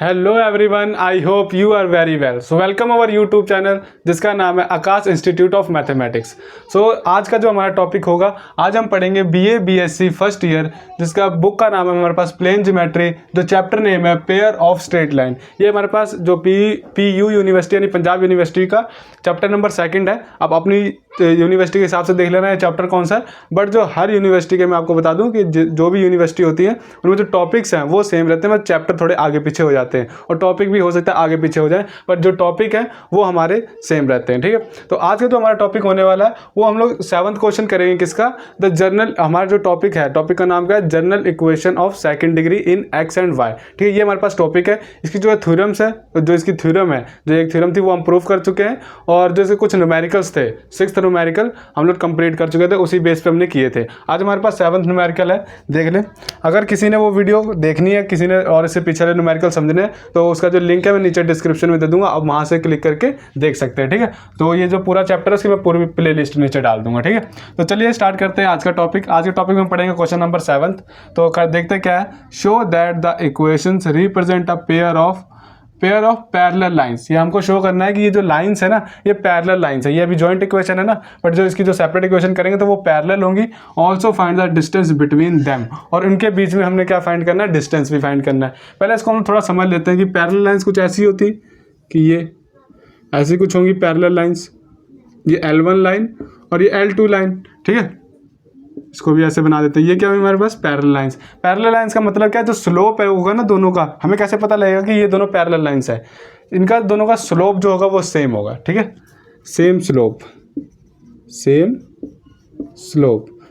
Hello everyone, I hope you are very well. So welcome our YouTube channel जिसका नाम है Aakash institute of mathematics. So आज का जो हमारा टॉपिक होगा, आज हम पढ़ेंगे बीए बीएससी फर्स्ट ईयर, जिसका बुक का नाम है हमारे पास प्लेन ज्योमेट्री, जो चैप्टर नेम है पेयर ऑफ स्ट्रेट लाइन। ये हमारे पास जो पीयू यूनिवर्सिटी यानी पंजाब यूनिवर्सिटी का चैप्टर नंबर 2 है। आप अपनी यूनिवर्सिटी के हिसाब से देख लेना है चैप्टर कौन सा है, बट जो हर यूनिवर्सिटी के मैं आपको बता दूं कि जो भी यूनिवर्सिटी होती है उनमें जो टॉपिक्स हैं वो सेम रहते हैं, बस चैप्टर थोड़े आगे पीछे हो जाते हैं और टॉपिक भी हो सकता है आगे पीछे हो जाए, बट जो टॉपिक है वो हमारे सेम रहते हैं। ठीक है, तो आज का जो हमारा टॉपिक होने वाला है वो हम लोग 7th क्वेश्चन करेंगे। किसका? द जनरल, हमारा जो टॉपिक है, टॉपिक का नाम क्या है? General equation of second degree in x and Y. ठीक है, ये हमारे पास टॉपिक है। इसकी जो थ्योरम्स है, जो इसकी थ्योरम है, जो एक थ्योरम थी वो हम प्रूव कर चुके हैं, और जैसे कुछ न्यूमेरिकल्स थे, 6th न्यूमेरिकल हम लोग कंप्लीट कर चुके थे, उसी बेस पे हमने किए थे। आज हमारे पास 7th न्यूमेरिकल है, देख लें। अगर किसी ने वो वीडियो देखनी है, किसी ने और इससे पिछले न्यूमेरिकल समझने हैं, तो उसका जो लिंक है मैं नीचे डिस्क्रिप्शन में दे दूंगा, आप वहाँ से क्लिक करके देख सकते हैं। ठीक है, तो ये जो पूरा चैप्टर है उसकी मैं पूरी प्ले लिस्ट नीचे डाल दूंगा। ठीक है, तो चलिए स्टार्ट करते हैं आज का टॉपिक। आज के टॉपिक में पढ़ेंगे क्वेश्चन नंबर 7। तो देखते हैं क्या है। Show that the equations represent a pair of parallel lines. ये हमको शो करना है कि ये जो लाइंस है ना, ये पैरेलल लाइंस है। ये अभी जॉइंट इक्वेशन है ना, बट जो इसकी जो सेपरेट इक्वेशन करेंगे तो वो पैरेलल होंगी। Also find the distance between them, और उनके बीच में हमने क्या फाइंड करना है? डिस्टेंस भी फाइंड करना है। पहले इसको हम थोड़ा समझ लेते हैं कि पैरेलल लाइंस कुछ ऐसी होती कि ये ऐसी कुछ होंगी पैरेलल लाइंस, ये L1 लाइन और ये L2 लाइन। ठीक है, इसको भी ऐसे बना देते हैं। ये क्या है हमारे पास? Parallel lines. पैरेलल लाइंस का मतलब क्या है? जो स्लोप है होगा ना दोनों का, हमें कैसे पता लगेगा कि ये दोनों पैरेलल लाइंस है? इनका दोनों का स्लोप जो होगा वो सेम होगा। ठीक है, सेम स्लोप,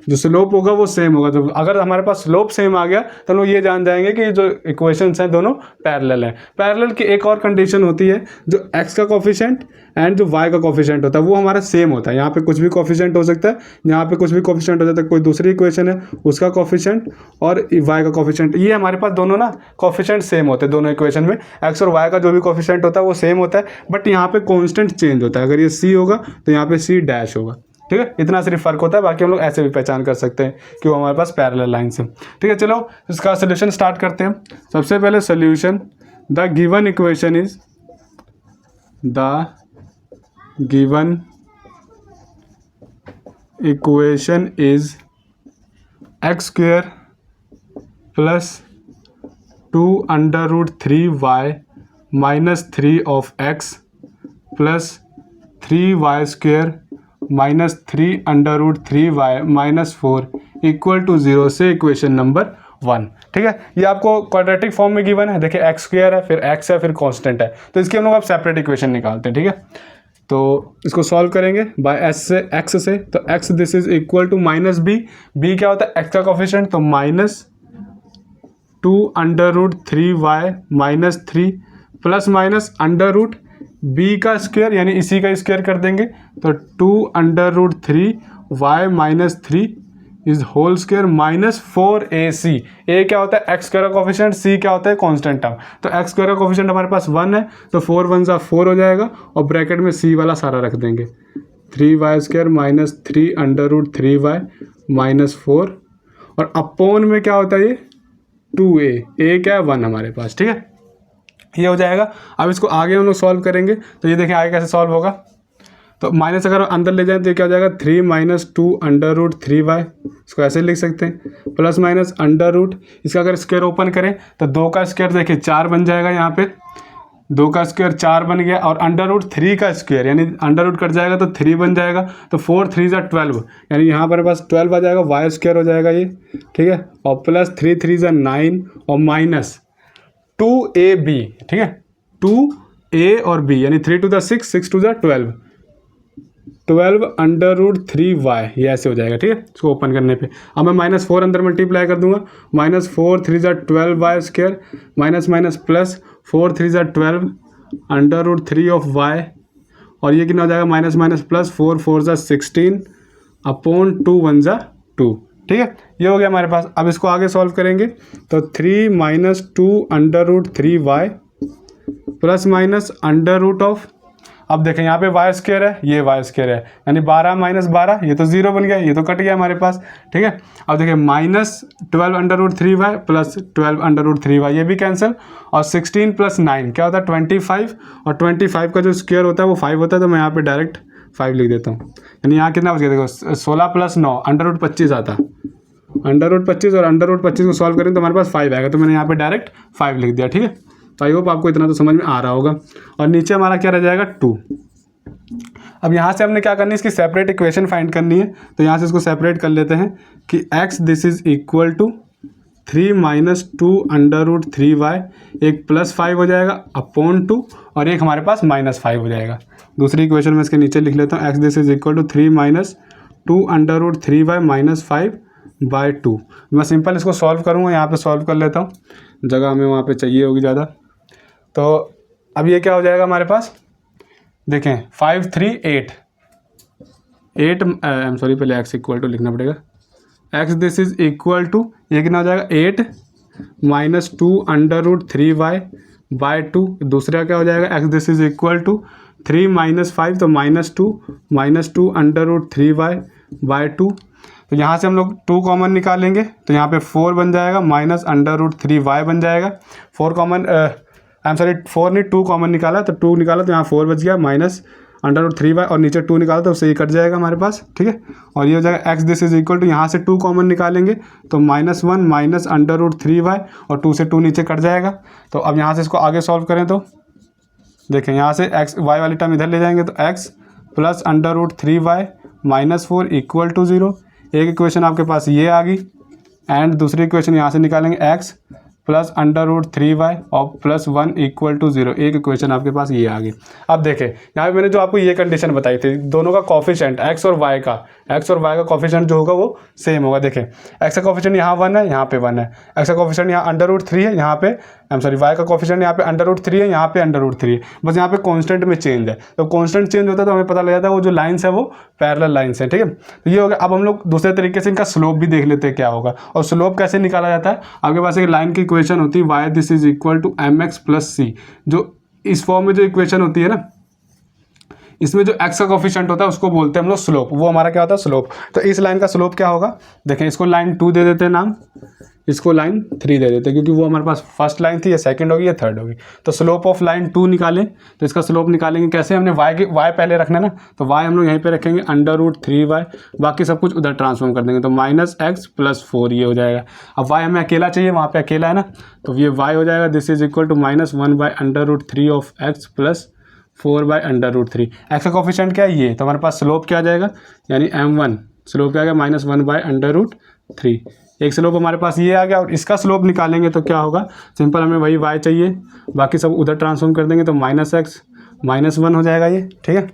जो स्लोप होगा वो सेम होगा। तो अगर हमारे पास स्लोप सेम आ गया तो हम लोग ये जान जाएंगे कि जो इक्वेशंस हैं दोनों पैरेलल हैं। पैरेलल की एक और कंडीशन होती है, जो x का कोफिशिएंट एंड जो y का कोफिशिएंट होता है वो हमारा सेम होता है। यहाँ पे कुछ भी कोफिशिएंट हो सकता है, यहाँ पे कुछ भी कोफिशिएंट हो सकता है, कोई दूसरी इक्वेशन है उसका कोफिशिएंट और y का कोफिशिएंट, ये हमारे पास दोनों ना कोफिशिएंट सेम होते हैं। दोनों इक्वेशन में x और y का जो भी कोफिशिएंट होता है वो सेम होता है, बट यहाँ पे कॉन्स्टेंट चेंज होता है। अगर ये c होगा तो यहाँ पे c डैश होगा। ठीक है, इतना सिर्फ फर्क होता है, बाकी हम लोग ऐसे भी पहचान कर सकते हैं कि वो हमारे पास पैरेलल लाइंस है। ठीक है, चलो इसका सोल्यूशन स्टार्ट करते हैं। सबसे पहले solution, the given equation is X square plus 2 under root 3y minus 3 of x plus 3y square minus 3 under root 3y minus 4 equal to 0 से इक्वेशन नंबर 1। ठीक है, ये आपको क्वाड्रेटिक फॉर्म में गिवन है। देखिए एक्स स्क्वायर है, फिर x है, फिर कांस्टेंट है, तो इसकी हम लोग अब सेपरेट इक्वेशन निकालते हैं। ठीक है, तो इसको सॉल्व करेंगे बाय x से। तो x this is equal to minus b क्या होता है? x का कोफिशिएंट, तो minus 2 under root 3y minus 3 plus minus under root b का स्क्वायर, यानी इसी का स्क्वायर कर देंगे, तो 2 under root 3y minus 3 is whole square minus 4ac। a क्या होता है? x स्क्वायर का कोफिशिएंट, c क्या होता है? Constant term. तो x स्क्वायर का कोफिशिएंट हमारे पास 1 है, तो 4 1 जा 4 हो जाएगा, और ब्रैकेट में c वाला सारा रख देंगे। 3y square minus 3 under root 3y minus 4, और अपोन में क्या होता है? ये 2a क्या है? 1 हमारे पास। ठीक है, ये हो जाएगा। अब इसको आगे हम लोग सॉल्व करेंगे, तो ये देखिए आगे कैसे सॉल्व होगा। तो माइनस अगर अंदर ले जाएं तो ये क्या हो जाएगा? 3 माइनस 2 अंडर रूट 3y, इसको ऐसे लिख सकते हैं, प्लस माइनस अंडर रूट, इसका अगर स्क्वायर ओपन करें तो 2 का स्क्वायर देखिए 4 बन जाएगा। यहाँ पे 2 का स्क्वायर 4 बन गया, और अंडर रूट 3 का स्क्वायर, यानी अंडर रूट कट जाएगा तो 3 बन जाएगा, तो 4 3 जा 12, यानी यहाँ पर पास 12 आ जाएगा, y स्क्वायर हो जाएगा ये। ठीक है, और प्लस 3 3 जा 9 और माइनस 2ab। ठीक है, 2a और b, यानी 3 2 6 6 2 12 अंडर रूट 3y, ये ऐसे हो जाएगा। ठीक है, इसको ओपन करने पे अब मैं माइनस 4 अंदर मल्टीप्लाई कर दूंगा, माइनस 4 3 जा 12y square minus minus plus 4 3 जा 12 अंडर रूट 3 ऑफ y, और ये कितना हो जाएगा? माइनस माइनस प्लस 4 4 जा 16 अपॉन 2 1 जा 2। ठीक है, ये हो गया हमारे पास। अब इसको आगे सॉल्व करेंगे, तो 3 minus 2 under root 3y plus minus under root of, अब देखें यहाँ पे वाई स्क्वायर है, ये वाई स्क्वायर है, यानी 12 माइनस 12, ये तो 0 बन गया, ये तो कट गया हमारे पास, ठीक है। अब देखिए -12√3y प्लस 12√3y, ये भी कैंसिल, और 16 + 9 क्या होता है 25, और 25 का जो स्क्वायर होता है वो 5 होता है, तो मैं यहाँ पे डायरेक्ट 5 लिख देता हूँ। यानी यहाँ कितना बच गया, देखो 16 + 9 √25 आता, √25, और √25 को सॉल्व करें तो हमारे पास 5 आएगा, तो मैंने यहाँ पे डायरेक्ट 5 लिख दिया, ठीक है। तो आई होप आपको इतना तो समझ में आ रहा होगा। और नीचे हमारा क्या रह जाएगा 2। अब यहाँ से हमने क्या करनी है, इसकी सेपरेट इक्वेशन फाइंड करनी है, तो यहाँ से इसको सेपरेट कर लेते हैं कि x this is equal to 3 - 2 √3y, एक +5 हो जाएगा अपॉन 2, और एक हमारे पास -5 हो जाएगा। दूसरी इक्वेशन में इसके नीचे लिख लेता हूँ, x this is equal to 3 - 2 √3y -5/2। मैं सिंपल इसको सॉल्व करूँगा, यहाँ पे सॉल्व कर लेता हूँ, जगह हमें वहाँ पे चाहिए होगी ज़्यादा। तो अब ये क्या हो जाएगा हमारे पास, देखें 5 3 8 पहले x इक्वल टू लिखना पड़ेगा, x this is equal to, ये कितना हो जाएगा 8 - 2 √3y/2। दूसरा क्या हो जाएगा, x this is equal to 3 - 5, तो -2 √3y/2। तो यहाँ से हम लोग 2 कॉमन निकालेंगे, तो यहाँ पे 4 बन जाएगा, -√3y बन जाएगा। 4 कॉमन 4 नहीं 2 कॉमन निकाला, तो 2 निकाला तो यहाँ 4 बच गया, -√3y, और नीचे 2 निकाला तो उससे ये कट जाएगा हमारे पास, ठीक है। और ये हो जाएगा x this is equal to, यहाँ से 2 कॉमन निकालेंगे तो -1 -√3y, और 2 से 2 नीचे कट जाएगा। तो अब यहाँ से इसको आगे सॉल्व करें तो देखें, यहाँ से x y वाली टर्म इधर ले जाएंगे, तो x + √3y -4 = 0। एक इक्वेशन आपके पास ये आ गई, एंड दूसरी इक्वेशन यहाँ से निकालेंगे x + √3y और +1 = 0। एक इक्वेशन आपके पास ये आ गई। अब देखें यहाँ पे मैंने जो आपको ये कंडीशन बताई थी, दोनों का कोफिशिएंट x और y का कोफिशिएंट जो होगा वो सेम होगा। देखें x का कोफिशिएंट यहाँ 1 है, यहाँ पे 1 है, x का कोफिशिएंट यहाँ √3 है, यहाँ पे y का कोफिशिएंट यहाँ पे √3 है, यहाँ पे √3 है, बस यहाँ पे कांस्टेंट में चेंज है। तो कांस्टेंट चेंज होता है तो हमें पता लग जाता है वो जो लाइन्स है वो पैरेलल लाइन्स हैं, ठीक है। तो ये हो गया। अब हम लोग दूसरे तरीके से इनका स्लोप भी देख लेते हैं क्या होगा, और स्लोप कैसे निकाला जाता है। आपके पास एक लाइन की इक्वेशन होती है y this is equal to mx + c, जो इस फॉर्म में जो इक्वेशन होती है ना, इसमें जो x का कोफिशिएंट होता है उसको बोलते हैं हम लोग स्लोप, वो हमारा क्या होता है स्लोप। तो इस लाइन का स्लोप क्या होगा, देखें इसको लाइन 2 दे देते हैं नाम, इसको लाइन 3 दे देते हैं, क्योंकि वो हमारे पास फर्स्ट लाइन थी, या सेकंड होगी या थर्ड होगी। तो स्लोप ऑफ लाइन 2 निकालें, तो इसका स्लोप निकालेंगे कैसे, हमने y पहले रखना है ना, तो y हम लोग यहीं पे रखेंगे √3y, बाकी सब कुछ उधर ट्रांसफॉर्म कर देंगे, तो -x + 4 ये हो जाएगा। अब y हमें अकेला चाहिए, वहाँ पे अकेला है ना, तो ये y हो जाएगा this is equal to -1/√3 of x + 4/√3। x का कोफिशिएंट क्या है ये, तो हमारे पास स्लोप क्या आ जाएगा, यानी m1 स्लोप क्या आ गया -1/√3। एक स्लोप हमारे पास ये आ गया, और इसका स्लोप निकालेंगे तो क्या होगा, सिंपल हमें वही y चाहिए, बाकी सब उधर ट्रांसफॉर्म कर देंगे, तो -x -1 हो जाएगा ये, ठीक है।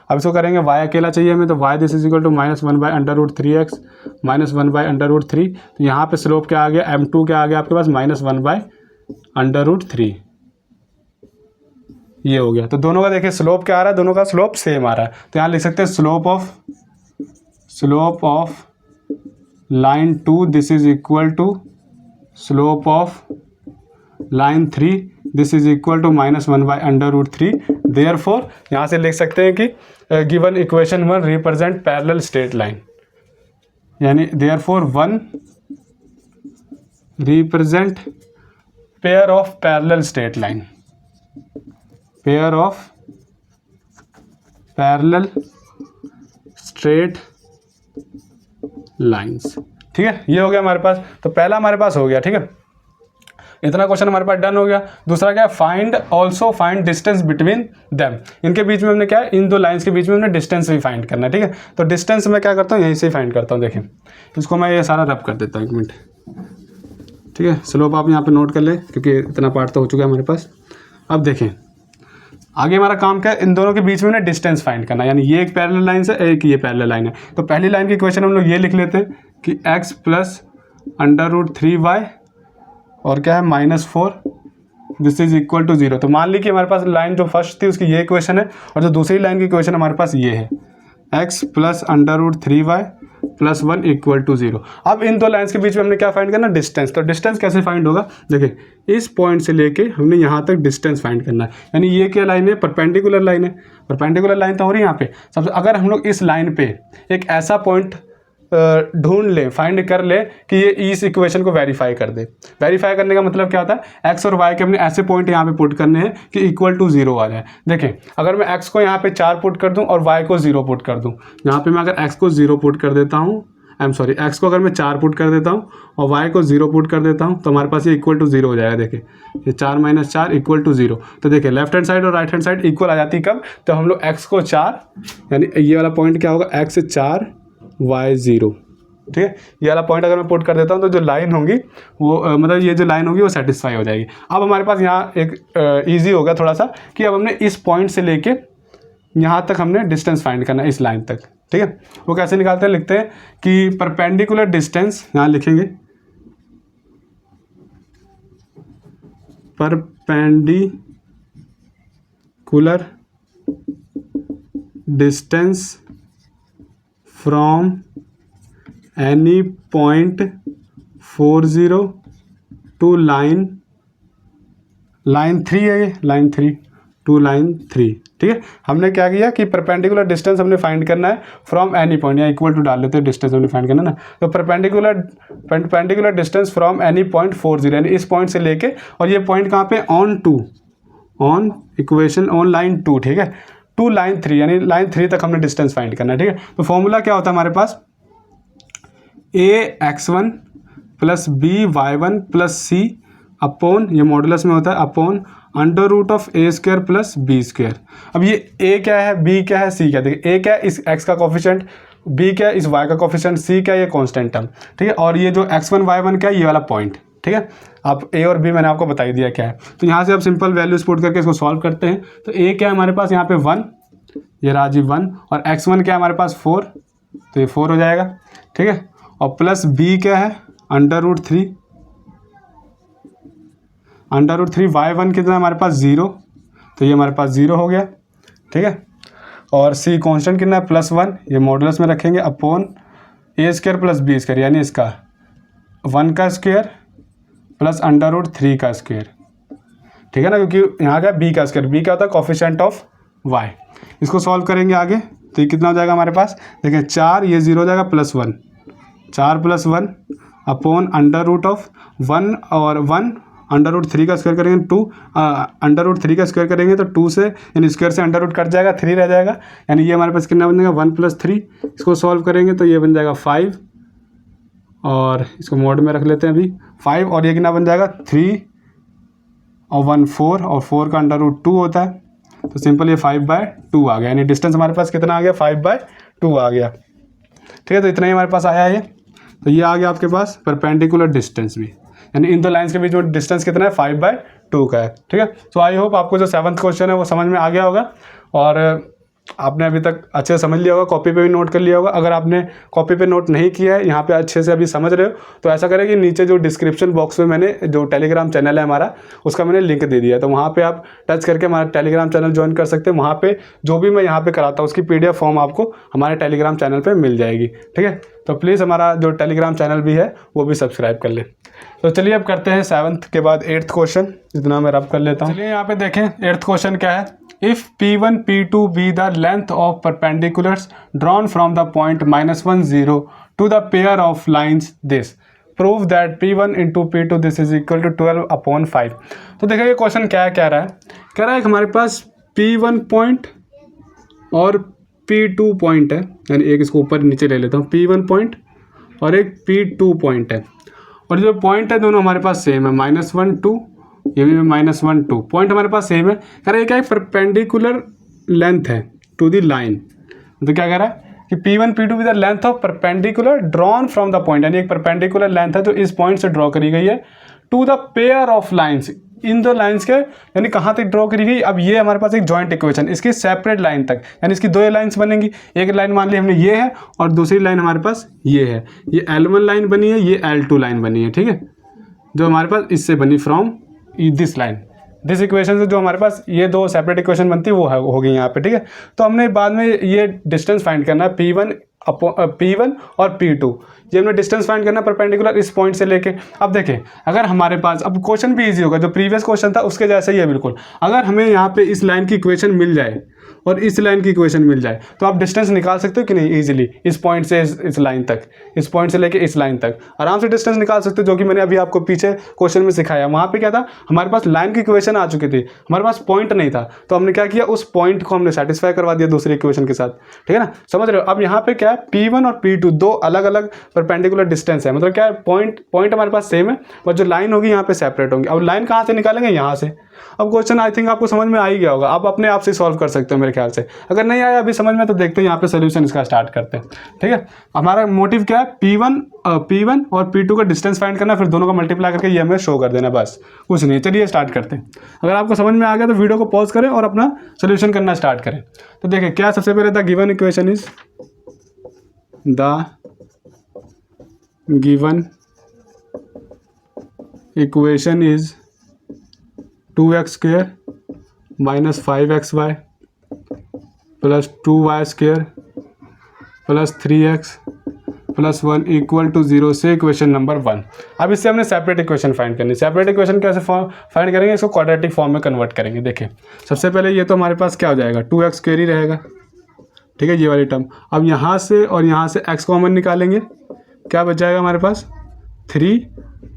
अब इसको करेंगे y अकेला चाहिए हमें, तो y this is equal to -1/√3x -1/√3। तो यहाँ पे स्लोप क्या आ गया, m2 क्या आ गया आपके पास -1/√3, ये हो गया। तो दोनों का देखिए स्लोप क्या आ रहा है, दोनों का स्लोप सेम आ रहा है, तो यहाँ लिख सकते हैं slope of line 2 this is equal to slope of line 3 this is equal to -1/√3। Therefore यहाँ से लिख सकते हैं कि given equation 1 represent parallel straight line, यानी therefore 1 represent pair of parallel straight line, pair of parallel straight lines, ठीक है। ये हो गया हमारे पास, तो पहला हमारे पास हो गया, ठीक है। इतना क्वेश्चन हमारे पास डन हो गया। दूसरा क्या है, फाइंड डिस्टेंस बिटवीन देम, इनके बीच में हमने क्या है, इन दो लाइंस के बीच में हमने डिस्टेंस भी फाइंड करना है, ठीक है। तो डिस्टेंस मैं क्या करता हूँ, यहीं से फाइंड करता हूँ। देखें इसको मैं ये सारा रब कर देता हूँ, 1 मिनट, ठीक है। स्लोप आप यहाँ पे नोट कर लें, क्योंकि इतना पार्ट तो हो चुका है हमारे पास। अब देखें आगे हमारा काम क्या है, इन दोनों के बीच में ना डिस्टेंस फाइंड करना, यानी ये एक पैरेलल लाइन है, एक ये पैरेलल लाइन है। तो पहली लाइन की इक्वेशन हम लोग ये लिख लेते हैं कि x + √3y और क्या है -4 दिस इज इक्वल टू 0। तो मान ली कि हमारे पास लाइन जो फर्स्ट थी उसकी ये इक्वेशन है, और जो दूसरी लाइन की इक्वेशन हमारे पास ये है x + √3y +1 इक्वल टू 0। अब इन दो लाइन्स के बीच में हमने क्या फाइंड करना, डिस्टेंस। तो डिस्टेंस कैसे फाइंड होगा, देखिए इस पॉइंट से लेके हमने यहाँ तक डिस्टेंस फाइंड करना है। यानी ये क्या लाइन है, परपेंडिकुलर लाइन है। परपेंडिकुलर लाइन तो हो रही है यहाँ पे सबसे। अगर हम लोग इस लाइन पे एक ऐसा पॉइंट ढूंढ लें, फाइंड कर ले कि ये इस इक्वेशन को वेरीफाई कर दे। वेरीफाई करने का मतलब क्या होता है, एक्स और वाई के हमने ऐसे पॉइंट यहाँ पे पुट करने हैं कि इक्वल टू 0 आ जाए। देखें अगर मैं एक्स को यहाँ पे 4 पुट कर दूँ और वाई को 0 पुट कर दूँ, यहाँ पे मैं अगर एक्स को 0 पुट कर देता हूँ, एक्स को अगर मैं 4 पुट कर देता हूँ और वाई को 0 पुट कर देता हूँ, तो हमारे पास ये इक्वल टू 0 हो जाएगा। देखिए ये 4 - 4 इक्वल टू 0। तो देखिए लेफ्ट हैंड साइड और राइट हैंड साइड इक्वल आ जाती है कब, तो हम लोग एक्स को 4, यानी ये वाला पॉइंट क्या होगा, एक्स 4 वाई 0, ठीक है। ये वाला पॉइंट अगर मैं पुट कर देता हूँ तो जो लाइन होगी वो मतलब ये जो लाइन होगी वो सेटिस्फाई हो जाएगी। अब हमारे पास यहाँ एक ईजी हो गया थोड़ा सा कि अब हमने इस पॉइंट से लेके यहाँ तक हमने डिस्टेंस फाइंड करना है, इस लाइन तक, ठीक है। वो कैसे निकालते हैं, लिखते हैं कि परपेंडिकुलर डिस्टेंस, यहाँ लिखेंगे perpendicular distance from any point 40 to line 3 है, ये लाइन 3 टू लाइन 3, ठीक है। हमने क्या किया कि परपेंडिकुलर डिस्टेंस हमने फाइंड करना है फ्रॉम एनी पॉइंट, या इक्वल टू डाल लेते हैं, डिस्टेंस हमने फाइंड करना ना। तो perpendicular distance from any point 40, यानी इस पॉइंट से लेके, और ये पॉइंट कहाँ पे, ऑन इक्वेशन ऑन लाइन 2, ठीक है, टू लाइन 3, यानी लाइन 3 तक हमने डिस्टेंस फाइंड करना है, ठीक है। तो फॉर्मूला क्या होता है हमारे पास, ax1 plus by1 plus c upon, ये मॉडुलस में होता है, अपॉन √a² प्लस b²। अब ये a क्या है, b क्या है, c क्या है। देखिए a क्या है, इस x का कोफिशिएंट, b क्या है, इस y का कोफिशिएंट, c क्या है, ये कांस्टेंट टर्म, ठीक है। और ये जो x1 y1 क्या है, ये वाला पॉइंट, ठीक है। आप a और b मैंने आपको बता ही दिया क्या है। तो यहाँ से आप सिंपल वैल्यूज पुट करके इसको सॉल्व करते हैं। तो a क्या है हमारे पास यहाँ पे 1, ये राजी 1, और x1 क्या है हमारे पास 4, तो ये 4 हो जाएगा, ठीक है। और प्लस b क्या है √3, y1 कितना है हमारे पास 0, तो ये हमारे पास 0 हो गया, ठीक है। और c कांस्टेंट कितना है +1, ये मॉडुलस में रखेंगे, अपॉन a² प्लस b², यानी इसका 1 का स्क्वायर प्लस √3 का स्क्वायर, ठीक है ना, क्योंकि यहाँ का b का स्क्वायर, b क्या होता है कोफिशिएंट ऑफ y। इसको सॉल्व करेंगे आगे तो ये कितना हो जाएगा हमारे पास, देखिए 4, ये 0 हो जाएगा, +1, 4 + 1 अपॉन √1 और 1 √3 का स्क्वायर करेंगे 2, √3 का स्क्वायर करेंगे तो 2 से, यानी स्क्वायर से अंडर कट जाएगा, 3 रह जाएगा, यानी ये हमारे पास कितना बन जाएगा 1 + 3। इसको सॉल्व करेंगे तो ये बन जाएगा 5, और इसको मोड में रख लेते हैं अभी 5, और ये कितना बन जाएगा 3 और 1 4, और 4 का √2 होता है, तो सिंपल ये 5/2 आ गया, यानी डिस्टेंस हमारे पास कितना आ गया 5/2 आ गया, ठीक है। तो इतना ही हमारे पास आया है ये। तो ये आ गया आपके पास परपेंडिकुलर डिस्टेंस भी, यानी इन दो लाइंस के बीच में डिस्टेंस कितना है 5/2 का है, ठीक है। तो आई होप आपको जो 7th क्वेश्चन है वो समझ में आ गया होगा, और आपने अभी तक अच्छे से समझ लिया होगा, कॉपी पे भी नोट कर लिया होगा। अगर आपने कॉपी पे नोट नहीं किया है, यहाँ पे अच्छे से अभी समझ रहे हो, तो ऐसा करें कि नीचे जो डिस्क्रिप्शन बॉक्स में मैंने जो टेलीग्राम चैनल है हमारा, उसका मैंने लिंक दे दिया है, तो वहाँ पे आप टच करके हमारा टेलीग्राम चैनल ज्वाइन कर सकते हैं। वहाँ पे जो भी मैं यहाँ पे कराता हूँ उसकी PDF फॉर्म आपको हमारे टेलीग्राम चैनल पर मिल जाएगी, ठीक है। तो प्लीज़ हमारा जो टेलीग्राम चैनल भी है वो भी सब्सक्राइब कर ले। तो चलिए अब करते हैं 7th के बाद 8th क्वेश्चन, इतना मैं रब कर लेता हूँ। चलिए यहाँ पे देखें 8th क्वेश्चन क्या है, if P1 P2 be the length of perpendiculars drawn from the point -1 0 to the pair of lines this prove that P1 into P2 this is equal to 12/5। तो देखिए ये क्वेश्चन क्या है, कह रहा है कि हमारे पास P1 पॉइंट और P2 पॉइंट है, यानी एक इसको ऊपर नीचे ले लेता हूँ, P1 पॉइंट और एक P2 पॉइंट है, और जो पॉइंट है दोनों हमारे पास सेम है, -1 2, ये भी -1 2, पॉइंट हमारे पास सेम है। कह रहा है क्या है, परपेंडिकुलर लेंथ है टू द लाइन। तो क्या कह रहा है कि P1 P2 with the length of perpendicular drawn from the point, यानी एक परपेंडिकुलर लेंथ है जो इस पॉइंट से ड्रॉ करी गई है, to the pair of lines, इन दो लाइन्स के, यानी कहाँ तक ड्रॉ करी गई। अब ये हमारे पास एक जॉइंट इक्वेशन, इसकी सेपरेट लाइन तक, यानी इसकी दो लाइन्स बनेंगी। एक लाइन मान ली हमने ये है, और दूसरी लाइन हमारे पास ये है, ये L1 लाइन बनी है, ये L2 लाइन बनी है, ठीक है, जो हमारे पास इससे बनी from this line, this equation से जो हमारे पास ये दो सेपरेट इक्वेशन बनती है वो होगी यहाँ पे, ठीक है। तो हमने बाद में ये डिस्टेंस फाइंड करना है P1 और P2, ये हमने डिस्टेंस फाइंड करना परपेंडिकुलर इस पॉइंट से लेके। अब देखें, अगर हमारे पास, अब क्वेश्चन भी इजी होगा, जो प्रीवियस क्वेश्चन था उसके जैसा ही है बिल्कुल। अगर हमें यहाँ पे इस लाइन की इक्वेशन मिल जाए और इस लाइन की इक्वेशन मिल जाए तो आप डिस्टेंस निकाल सकते हो कि नहीं इजीली, इस पॉइंट से इस लाइन तक, इस पॉइंट से लेके इस लाइन तक आराम से डिस्टेंस निकाल सकते हो, जो कि मैंने अभी आपको पीछे क्वेश्चन में सिखाया। वहाँ पे क्या था, हमारे पास लाइन की इक्वेशन आ चुकी थी, हमारे पास पॉइंट नहीं था, तो हमने क्या किया, उस पॉइंट को हमने सेटिस्फाई करवा दिया दूसरी इक्वेशन के साथ, ठीक है ना, समझ रहे हो। अब यहाँ पे क्या है, P1 और P2 दो अलग अलग परपेंडिकुलर डिस्टेंस है, मतलब क्या है, पॉइंट हमारे पास सेम है, बट जो लाइन होगी यहाँ पे सेपरेट होंगी। अब लाइन कहाँ से निकालेंगे, यहाँ से। अब क्वेश्चन आई थिंक आपको समझ में आ ही गया होगा, आप अपने आप से सॉल्व कर सकते हो मेरे ख्याल से। अगर नहीं आया अभी समझ में तो देखते हैं यहाँ पे सोल्यूशन इसका स्टार्ट करते हैं, ठीक है। हमारा मोटिव क्या है, P1 और P2 का डिस्टेंस फाइंड करना, फिर दोनों का मल्टीप्लाई करके ये हमें शो कर देना, बस कुछ नहीं। चलिए स्टार्ट करते हैं। अगर आपको समझ में आ गया तो वीडियो को पॉज करें और अपना सोल्यूशन करना स्टार्ट करें। तो देखिए क्या, सबसे पहले the given equation is, the given equation is 2x² minus 5xy plus 2y² plus 3x plus 1 equal to 0 से इक्वेशन नंबर 1। अब इससे हमने सेपरेट इक्वेशन फाइंड करनी। सेपरेट इक्वेशन कैसे फाइंड करेंगे, इसको क्वाड्रेटिक फॉर्म में कन्वर्ट करेंगे। देखिए सबसे पहले ये तो हमारे पास क्या हो जाएगा, 2x² ही रहेगा, ठीक है, ये वाली टर्म। अब यहाँ से और यहाँ से x कॉमन निकालेंगे, क्या बच जाएगा हमारे पास, 3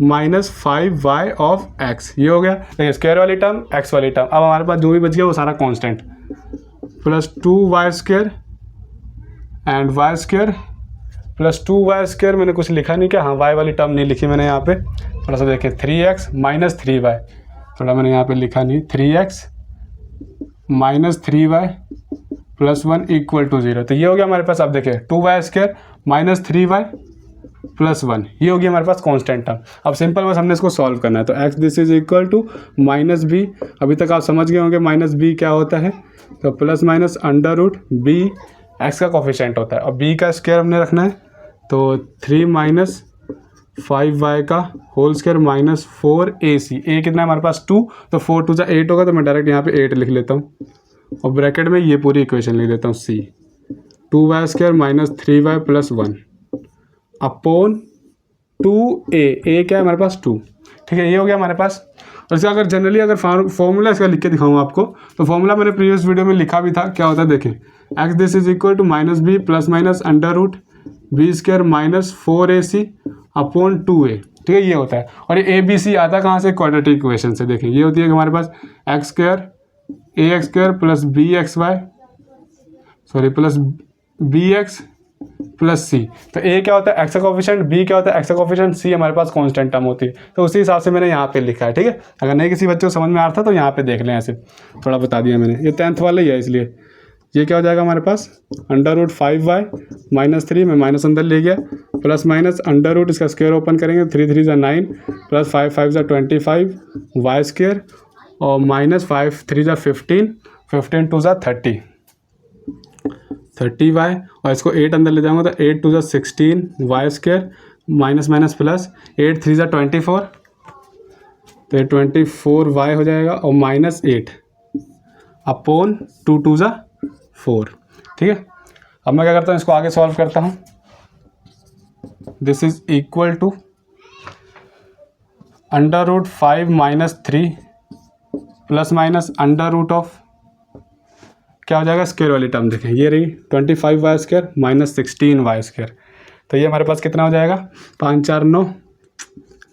माइनस 5y ऑफ x, ये हो गया। देखिए स्क्वायर वाली टर्म, x वाली टर्म, अब हमारे पास जो भी बच गया वो सारा constant, plus 2y² and y² plus 2y² मैंने कुछ लिखा नहीं क्या, हाँ y वाली टर्म नहीं लिखी मैंने यहाँ पे, थोड़ा सा देखिए 3x माइनस 3y, थोड़ा मैंने यहाँ पे लिखा नहीं, 3x minus 3y plus 1 equal to 0। तो ये हो गया हमारे पास। अब देखिए 2y² माइनस 3y प्लस 1, ये होगी हमारे पास कांस्टेंट टर्म। अब सिंपल बस हमने इसको सॉल्व करना है। तो x this is equal to minus b, अभी तक आप समझ गए होंगे माइनस बी क्या होता है, तो plus minus under root b, x का कोफिशिएंट होता है और बी का स्क्वायर हमने रखना है, तो 3 माइनस 5y का होल स्क्वायर माइनस 4ac, ए कितना है हमारे पास 2, तो 4 2 जा 8 होगा, तो मैं डायरेक्ट यहाँ पे 8 लिख लेता हूँ और ब्रैकेट में ये पूरी इक्वेशन लिख देता हूँ, c 2y² minus 3y plus 1 upon 2a, ए क्या है हमारे पास 2, ठीक है, ये हो गया हमारे पास। और इसका अगर जनरली अगर फॉर्मूला इसका लिख के दिखाऊँ आपको, तो फॉर्मूला मैंने प्रीवियस वीडियो में लिखा भी था, क्या होता है देखें, x this is equal to minus b plus minus under root b² minus 4ac upon 2a, ठीक है, ये होता है। और ये ABC आता है कहाँ से, क्वाड्रेटिक इक्वेशन से। देखिए ये होती है कि हमारे पास x² plus bxy plus bx plus c, तो a क्या होता है x का कोफिशिएंट, b क्या होता है x का कोफिशिएंट, c हमारे पास कांस्टेंट टर्म होती है। तो उसी हिसाब से मैंने यहाँ पे लिखा है, ठीक है। अगर नहीं किसी बच्चे को समझ में आ रहा था तो यहाँ पे देख लें, ऐसे थोड़ा बता दिया मैंने, ये 10th वाला ही है, इसलिए ये क्या हो जाएगा हमारे पास, अंडर रूट 5y माइनस 3, मैं माइनस अंदर ले गया, प्लस माइनस अंडर रूट, इसका स्क्वायर ओपन करेंगे, 3 3 जा 9 प्लस 5 5 जा 25 y² और माइनस 5 3 जा 15 15 2 जा 30y, और इसको 8 अंदर ले जाऊंगा तो 8 2 जा 16 y² माइनस माइनस प्लस 8 3 जा 24, तो 24y हो जाएगा और माइनस 8 अपॉन 2 2 जा 4, ठीक है। अब मैं क्या करता हूँ, इसको आगे सॉल्व करता हूँ। This is equal to under root 5 minus 3 plus minus under root of, क्या हो जाएगा, स्क्वायर वाली टर्म देखें, ये रही 25y² माइनस 16y², तो ये हमारे पास कितना हो जाएगा, 5 4 9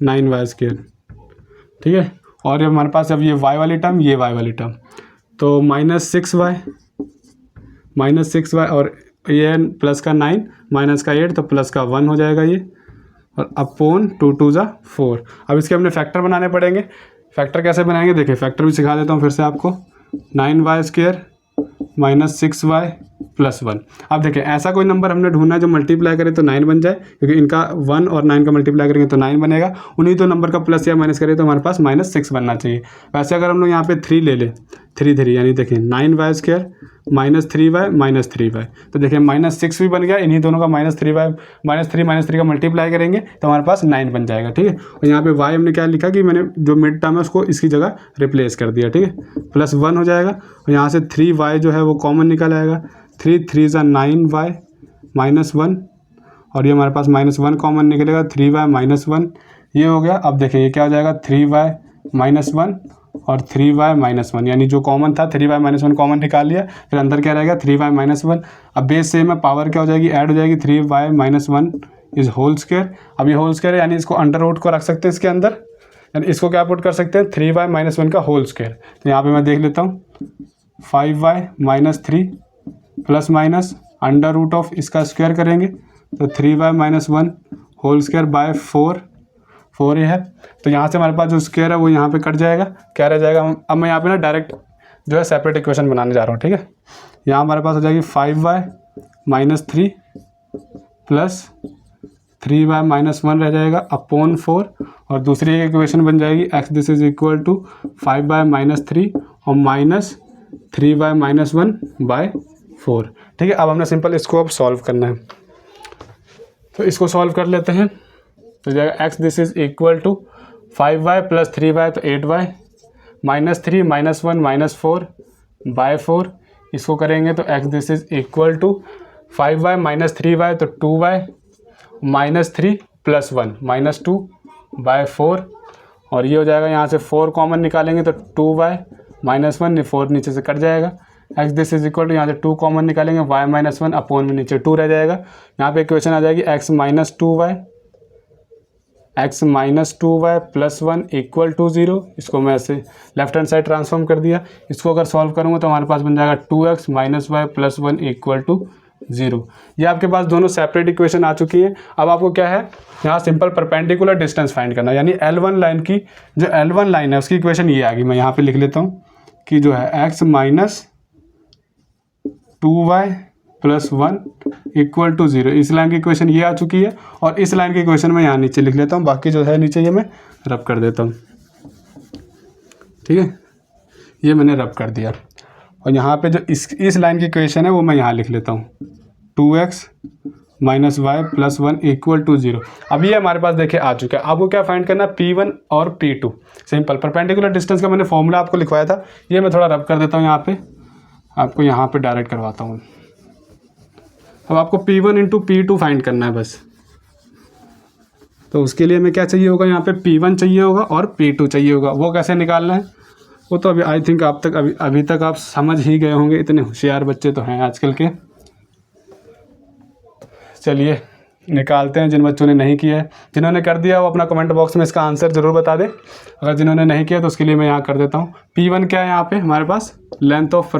9y², ठीक है। और ये हमारे पास अब ये y वाली टर्म, ये y वाली टर्म, तो माइनस 6y और ये प्लस का 9 माइनस का 8, तो प्लस का 1 हो जाएगा ये, और अपॉन 2 2 जा 4। अब इसके हमने फैक्टर बनाने पड़ेंगे। फैक्टर कैसे बनाएंगे, देखिए फैक्टर भी सिखा देता हूँ फिर से आपको, 9y² माइनस 6y प्लस 1। अब देखिए ऐसा कोई नंबर हमने ढूंढना है जो मल्टीप्लाई करे तो 9 बन जाए, क्योंकि इनका 1 और 9 का मल्टीप्लाई करेंगे तो 9 बनेगा, उन्हीं तो नंबर का प्लस या माइनस करें तो हमारे पास माइनस 6 बनना चाहिए। वैसे अगर हम लोग यहाँ पे 3 ले लें, 3 यानी देखिए 9y² -3y -3y। तो देखिए -6 भी बन गया, इन्हीं दोनों का -3y -3 का मल्टीप्लाई करेंगे तो हमारे पास 9 बन जाएगा, ठीक है। और यहाँ पे y हमने क्या लिखा कि मैंने जो मिड टर्म है उसको इसकी जगह रिप्लेस कर दिया, ठीक है। +1 हो जाएगा और यहाँ से 3y जो है वो कॉमन निकल आएगा। 3 3 = 9y -1 और ये हमारे पास -1 कॉमन निकलेगा, 3y -1 ये हो गया। अब देखिए ये क्या हो जाएगा, 3y -1 और 3y -1 यानी जो कॉमन था 3y -1 कॉमन निकाल लिया, फिर अंदर क्या रहेगा 3y -1। अब बेस सेम है, पावर क्या हो जाएगी, ऐड हो जाएगी, 3y -1 इज होल स्क्वायर। अब ये होल स्क्वायर यानी इसको अंडर रूट को रख सकते हैं इसके अंदर, यानी इसको क्या पुट कर सकते हैं 3y -1 का होल स्क्वायर। तो यहाँ पे मैं देख लेता हूँ 5y -3 plus minus under root of इसका स्क्वायर करेंगे तो 3y -1 होल स्क्वायर बाय 4 ये है। तो यहाँ से हमारे पास जो स्क्वायर है वो यहाँ पे कट जाएगा, क्या रह जाएगा। अब मैं यहाँ पे ना डायरेक्ट जो है सेपरेट इक्वेशन बनाने जा रहा हूँ, ठीक है। यहाँ हमारे पास हो जाएगी 5y -3 प्लस 3y -1 रह जाएगा अपॉन 4 और दूसरी एक इक्वेशन बन जाएगी x this is equal to 5y -3 और माइनस 3y -1 बाय 4, ठीक है। अब हमने सिंपल इसको अब सॉल्व करना है, तो इसको सॉल्व कर लेते हैं। तो जाएगा x this is equal to 5y plus 3y तो 8y -3 -1 -4 बाय 4, इसको करेंगे तो x this is equal to 5y -3y तो 2y -3 + 1 -2 बाय 4 और ये हो जाएगा। यहाँ से 4 कॉमन निकालेंगे तो 2y -1 4 नीचे से कट जाएगा। x this is equal to यहाँ से 2 कॉमन निकालेंगे y -1 अपॉन में नीचे 2 रह जाएगा। यहाँ पे इक्वेशन आ जाएगी x -2y plus 1 equal to 0। इसको मैं ऐसे लेफ्ट हैंड साइड ट्रांसफॉर्म कर दिया। इसको अगर सॉल्व करूँगा तो हमारे पास बन जाएगा 2x -y plus 1 equal to 0। ये आपके पास दोनों सेपरेट इक्वेशन आ चुकी हैं। अब आपको क्या है, यहाँ सिंपल परपेंडिकुलर डिस्टेंस फाइंड करना, यानी L1 लाइन की जो L1 लाइन है उसकी इक्वेशन ये आ गई। मैं यहाँ पे लिख लेता हूँ कि जो है x -2y plus 1 equal to 0, इस लाइन की इक्वेशन ये आ चुकी है। और इस लाइन की इक्वेशन मैं यहाँ नीचे लिख लेता हूँ, बाकी जो है नीचे ये मैं रब कर देता हूँ, ठीक है। ये मैंने रब कर दिया और यहाँ पे जो इस लाइन की इक्वेशन है वो मैं यहाँ लिख लेता हूँ 2x -y plus 1 equal to 0। अब ये हमारे पास देखिए आ चुका है। आपको क्या फाइंड करना है, P1 और P2। सिंपल परपेंडिकुलर डिस्टेंस का मैंने फॉर्मूला आपको लिखवाया था, ये मैं थोड़ा रब कर देता हूँ यहाँ पे, आपको यहाँ पे डायरेक्ट करवाता हूँ। अब आपको P1 × P2 फाइंड करना है बस। तो उसके लिए हमें क्या चाहिए होगा, यहाँ पे P1 चाहिए होगा और P2 चाहिए होगा। वो कैसे निकालना है वो तो अभी आई थिंक अभी तक आप समझ ही गए होंगे, इतने होशियार बच्चे तो हैं आजकल के। चलिए निकालते हैं, जिन बच्चों ने नहीं किया है। जिन्होंने कर दिया वो अपना कमेंट बॉक्स में इसका आंसर ज़रूर बता दें। अगर जिन्होंने नहीं किया तो उसके लिए मैं यहाँ कर देता हूँ। P1 क्या है यहाँ पे हमारे पास, length of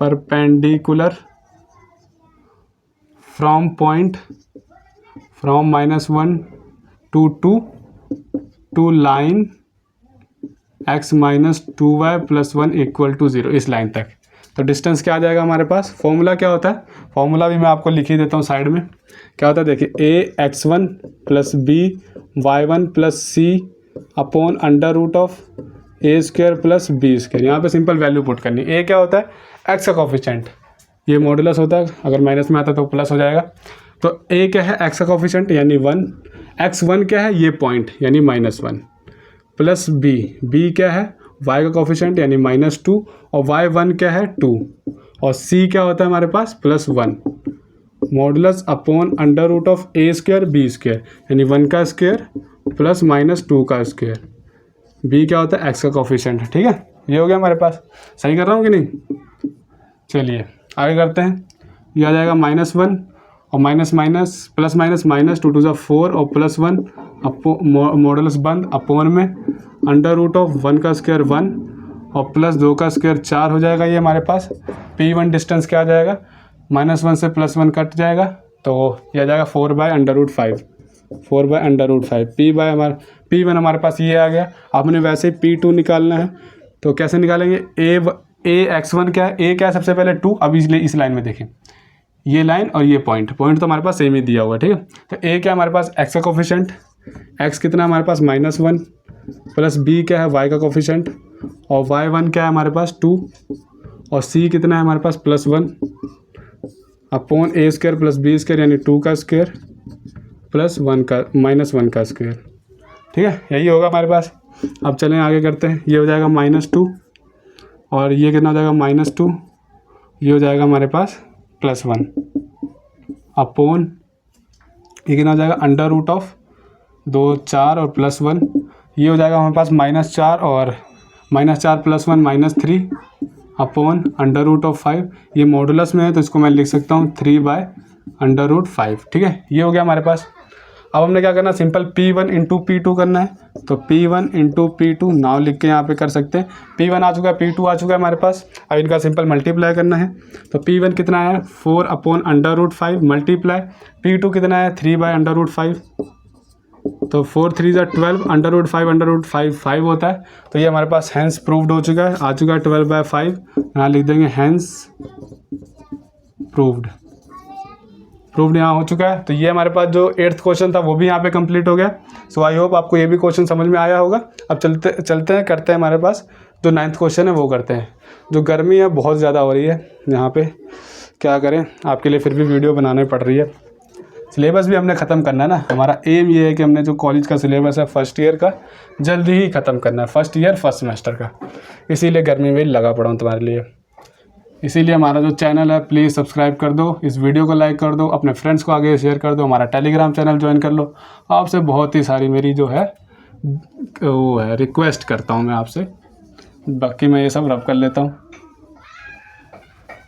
perpendicular from point from -1 to 2 to line x -2y plus 1 equal to 0, इस लाइन तक। तो डिस्टेंस क्या आ जाएगा हमारे पास, फॉर्मूला क्या होता है, फॉर्मूला भी मैं आपको लिख ही देता हूँ साइड में। क्या होता है देखिए, ax1 plus b y1 plus c upon under root of a² plus b²। यहाँ पे सिंपल वैल्यू पुट करनी। a क्या होता है, x का कोफिशिएंट, ये मॉडुलस होता है, अगर माइनस में आता है तो प्लस हो जाएगा। तो a क्या है, x का कोफिशिएंट यानी 1, x1 क्या है ये पॉइंट यानी -1 प्लस b क्या है y का कोफिशिएंट यानी -2 और y1 क्या है 2 और c क्या होता है हमारे पास +1 modulus upon under root of a² b² यानी 1 का स्क्वायर प्लस -2 का स्क्वायर। b क्या होता है x का कोफिशिएंट, ठीक है। ये हो गया हमारे पास, सही कर रहा हूँ कि नहीं। चलिए आगे करते हैं। ये आ जाएगा -1 और माइनस प्लस माइनस 2 × 4 और +1 मॉडुलस बंद अपॉन में अंडर रूट ऑफ 1 का स्क्वायर 1 और प्लस 2 का स्क्वायर 4 हो जाएगा। ये हमारे पास P1 डिस्टेंस क्या आ जाएगा, -1 से +1 कट जाएगा तो ये आ जाएगा 4/√5 P1 हमारे पास ये आ गया। आपने वैसे P2 निकालना है तो कैसे निकालेंगे, ax1 क्या है, a क्या है सबसे पहले 2। अब इसलिए इस लाइन में देखें, ये लाइन और ये पॉइंट तो हमारे पास सेम ही दिया हुआ है, ठीक है। तो a क्या हमारे पास x का कोफिशिएंट, x कितना हमारे पास -1 प्लस बी क्या है y का कोफिशेंट, और y1 क्या है हमारे पास 2, और c कितना है हमारे पास +1 upon a square plus b square यानी 2 का स्क्वायर प्लस 1 का -1 का स्क्वायर। ठीक है, यही होगा हमारे पास। अब चलें आगे करते हैं। ये हो जाएगा -2 और ये कितना हो जाएगा -2, ये हो जाएगा हमारे पास +1 अपॉन ये कितना हो जाएगा √2 4 और +1, ये हो जाएगा हमारे पास -4 और -4 + 1 -3 अपॉन √5। ये मॉडुलस में है तो इसको मैं लिख सकता हूँ 3/√5। ठीक है, ये हो गया हमारे पास। अब हमने क्या करना है, सिंपल P1 × P2 करना है। तो P1 × P2 नाव लिख के यहाँ पे कर सकते हैं। P1 आ चुका है, P2 आ चुका है हमारे पास। अब इनका सिंपल मल्टीप्लाई करना है। तो P1 कितना है 4/√5 मल्टीप्लाई P2 कितना है 3/√5। तो 4 3 12 √5 5 होता है। तो ये हमारे पास हैंस प्रूव्ड हो चुका है, आ चुका है 12/5। यहाँ लिख देंगे हैंस प्रूव्ड यहाँ हो चुका है। तो ये हमारे पास जो 8th क्वेश्चन था वो भी यहाँ पे कंप्लीट हो गया। सो आई होप आपको ये भी क्वेश्चन समझ में आया होगा। अब चलते हैं करते हैं हमारे पास जो 9th क्वेश्चन है वो करते हैं। जो गर्मी है बहुत ज़्यादा हो रही है यहाँ पे, क्या करें, आपके लिए फिर भी वीडियो बनानी पड़ रही है। सिलेबस भी हमने ख़त्म करना है ना, हमारा एम ये है कि हमने जो कॉलेज का सिलेबस है फर्स्ट ईयर का जल्दी ही ख़त्म करना है, फर्स्ट ईयर फर्स्ट सेमेस्टर का। इसीलिए गर्मी में लगा पड़ा हूँ तुम्हारे लिए। इसीलिए हमारा जो चैनल है प्लीज़ सब्सक्राइब कर दो, इस वीडियो को लाइक कर दो, अपने फ्रेंड्स को आगे शेयर कर दो, हमारा टेलीग्राम चैनल ज्वाइन कर लो। आपसे बहुत ही सारी मेरी जो है वो है रिक्वेस्ट करता हूँ मैं आपसे। बाकी मैं ये सब रब कर लेता हूँ।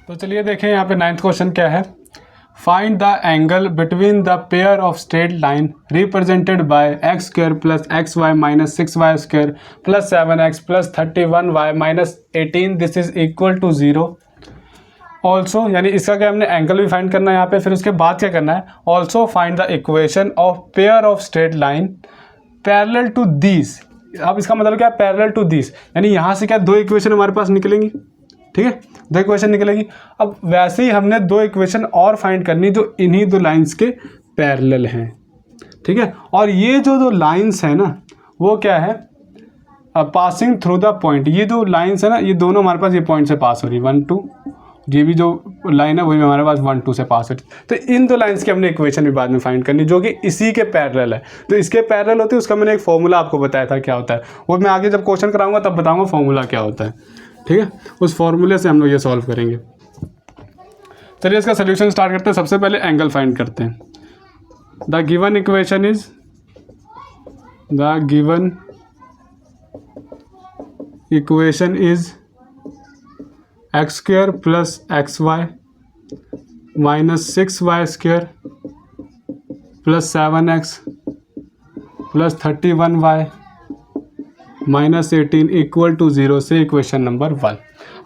तो चलिए देखें यहाँ पे 9th क्वेश्चन क्या है। Find the angle between the pair of straight line represented by x² + xy - 6y² + 7x + 31y - 18 this is equal to 0। Also यानी इसका क्या, हमने एंगल भी फाइंड करना है यहाँ पे। फिर उसके बाद क्या करना है, also find the equation of pair of straight line parallel to this. अब इसका मतलब क्या है, पैरेलल टू दिस यानी यहाँ से क्या 2 इक्वेशन हमारे पास निकलेंगी। ठीक है, 2 इक्वेशन निकलेगी। अब वैसे ही हमने 2 इक्वेशन और फाइंड करनी जो इन्हीं 2 लाइंस के पैरेलल हैं। ठीक है, और ये जो 2 लाइंस हैं ना वो क्या है, पासिंग थ्रू द पॉइंट। ये जो लाइंस है ना ये दोनों हमारे पास ये पॉइंट से पास हो रही है 1 2। ये भी जो लाइन है वही हमारे पास 1 2 से पास हो रही है। तो इन 2 लाइंस की हमने इक्वेशन भी बाद में फाइंड करनी जो कि इसी के पैरेलल है। तो इसके पैरेलल होती है, उसका मैंने एक फॉर्मूला आपको बताया था क्या होता है, वो मैं आगे जब क्वेश्चन कराऊंगा तब बताऊंगा फॉर्मूला क्या होता है। ठीक है, उस फॉर्मूले से हम लोग ये सॉल्व करेंगे। चलिए इसका सोल्यूशन स्टार्ट करते हैं। सबसे पहले एंगल फाइंड करते हैं। The given equation is x² + xy - 6y² + 7x + 31y - 18 equal to 0 से इक्वेशन नंबर 1।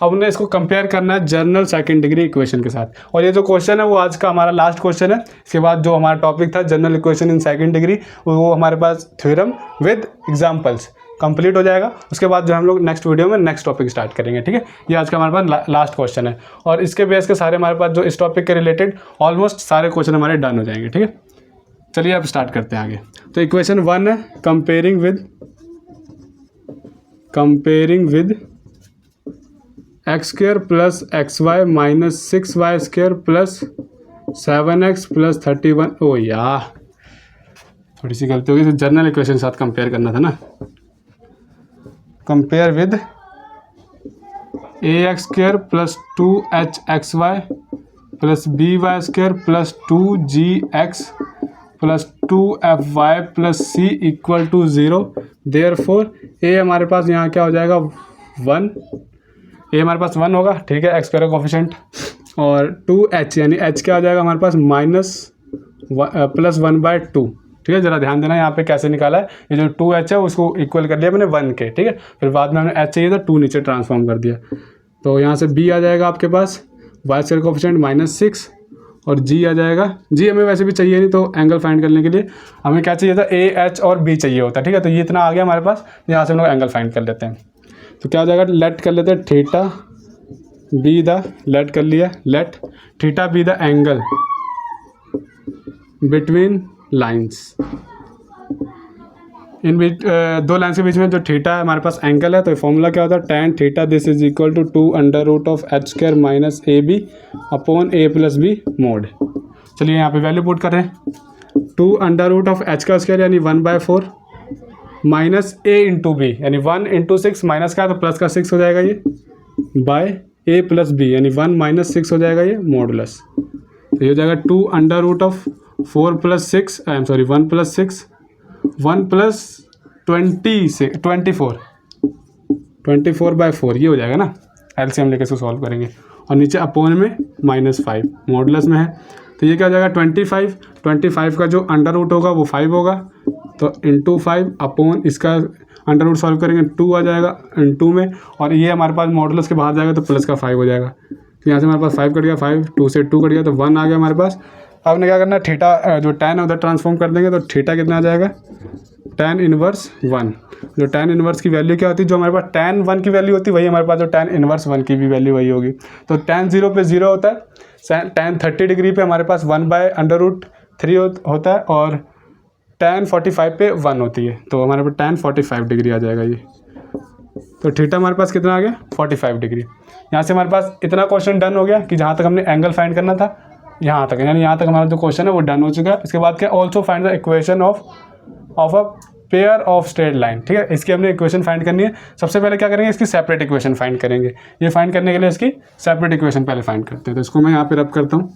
अब हमने इसको कंपेयर करना है जनरल सेकंड डिग्री इक्वेशन के साथ। और ये जो क्वेश्चन है वो आज का हमारा लास्ट क्वेश्चन है। इसके बाद जो हमारा टॉपिक था general equation in second degree, वो हमारे पास थ्योरम विद एग्जांपल्स कंप्लीट हो जाएगा। उसके बाद जो हम लोग नेक्स्ट वीडियो में नेक्स्ट टॉपिक स्टार्ट करेंगे। ठीक है, ये आज का हमारे पास लास्ट क्वेश्चन है और इसके बेस के सारे हमारे पास जो इस टॉपिक के रिलेटेड ऑलमोस्ट सारे क्वेश्चन हमारे डन हो जाएंगे। ठीक है, चलिए अब स्टार्ट करते हैं आगे। तो इक्वेशन 1 है comparing with x² + xy - 6y² + 7x + 31। ओ यार थोड़ी सी गलती हो गई, जनरल इक्वेशन के साथ कंपेयर करना था ना। Compare with ax² + 2hxy + by² + 2gx + 2fy + c equal to 0। Therefore a हमारे पास यहाँ क्या हो जाएगा 1, a हमारे पास 1 होगा। ठीक है, x² का कोफिशिएंट और 2h यानी h क्या हो जाएगा हमारे पास -+1/2। ठीक है, ज़रा ध्यान देना यहाँ पे कैसे निकाला है। ये जो 2h है उसको इक्वल कर लिया मैंने 1 के। ठीक है, फिर बाद में हमने h चाहिए था 2 नीचे ट्रांसफॉर्म कर दिया। तो यहाँ से b आ जाएगा आपके पास y² कोफिशिएंट -6 और g आ जाएगा। g हमें वैसे भी चाहिए नहीं, तो एंगल फाइंड करने के लिए हमें क्या चाहिए था a h और b चाहिए होता। ठीक है, तो ये इतना आ गया हमारे पास। यहाँ से हम लोग एंगल फाइंड कर लेते हैं। तो क्या हो जाएगा, लेट कर लेते हैं थीटा बी द, लेट कर लिया, let theta be the angle between lines इन बीच दो लाइन के बीच में जो थीटा है हमारे पास एंगल है, तो फॉर्मूला क्या होता है, tan theta this is equal to 2√h² minus AB upon A+B mod. चलिए यहाँ पे वैल्यू पुट कर रहे हैं, 2√h² यानी 1/4 माइनस A इंटू बी यानी 1 इंटू 6 माइनस का तो प्लस का 6 हो जाएगा ये, बाय A+B यानी 1 माइनस 6 हो जाएगा ये मॉडुलस। तो ये हो जाएगा 2√4 + 6 1 + 6 1 + 24/4 ये हो जाएगा ना, एलसीएम लेके इसको सॉल्व करेंगे। और नीचे अपोन में -5 मॉडुलस में है, तो ये क्या हो जाएगा 25 का जो अंडर रूट होगा वो 5 होगा, तो इंटू 5 अपॉन इसका अंडर रूट सॉल्व करेंगे 2 आ जाएगा इंटू में, और ये हमारे पास मॉडुलस के बाहर जाएगा तो प्लस का 5 हो जाएगा। तो यहाँ से हमारे पास 5 कट गया, 5 2 से 2 कट गया तो 1 आ गया हमारे पास। अब ने क्या करना है, थीटा जो tan है उधर ट्रांसफॉर्म कर देंगे, तो थीटा कितना आ जाएगा tan इनवर्स 1। जो tan इनवर्स की वैल्यू क्या होती है, जो हमारे पास tan 1 की वैल्यू होती है वही हमारे पास जो tan इनवर्स 1 की भी वैल्यू वही होगी। तो tan 0 पे 0 होता है, tan 30 डिग्री पे हमारे पास 1/√3 होता है, और tan 45 पे 1 होती है, तो हमारे पास tan 45 डिग्री आ जाएगा ये। तो थीटा हमारे पास कितना आ गया 45 डिग्री। यहाँ से हमारे पास इतना क्वेश्चन डन हो गया कि जहाँ तक हमने एंगल फाइंड करना था यहाँ तक, यानी यहाँ तक हमारा जो क्वेश्चन है वो डन हो चुका है। इसके बाद क्या, also find the equation of a pair of straight line. ठीक है, इसकी हमने इक्वेशन फाइंड करनी है। सबसे पहले क्या करेंगे, इसकी सेपरेट इक्वेशन फाइंड करेंगे। ये फाइंड करने के लिए इसकी सेपरेट इक्वेशन पहले फाइंड करते हैं, तो इसको मैं यहाँ पे रब करता हूँ।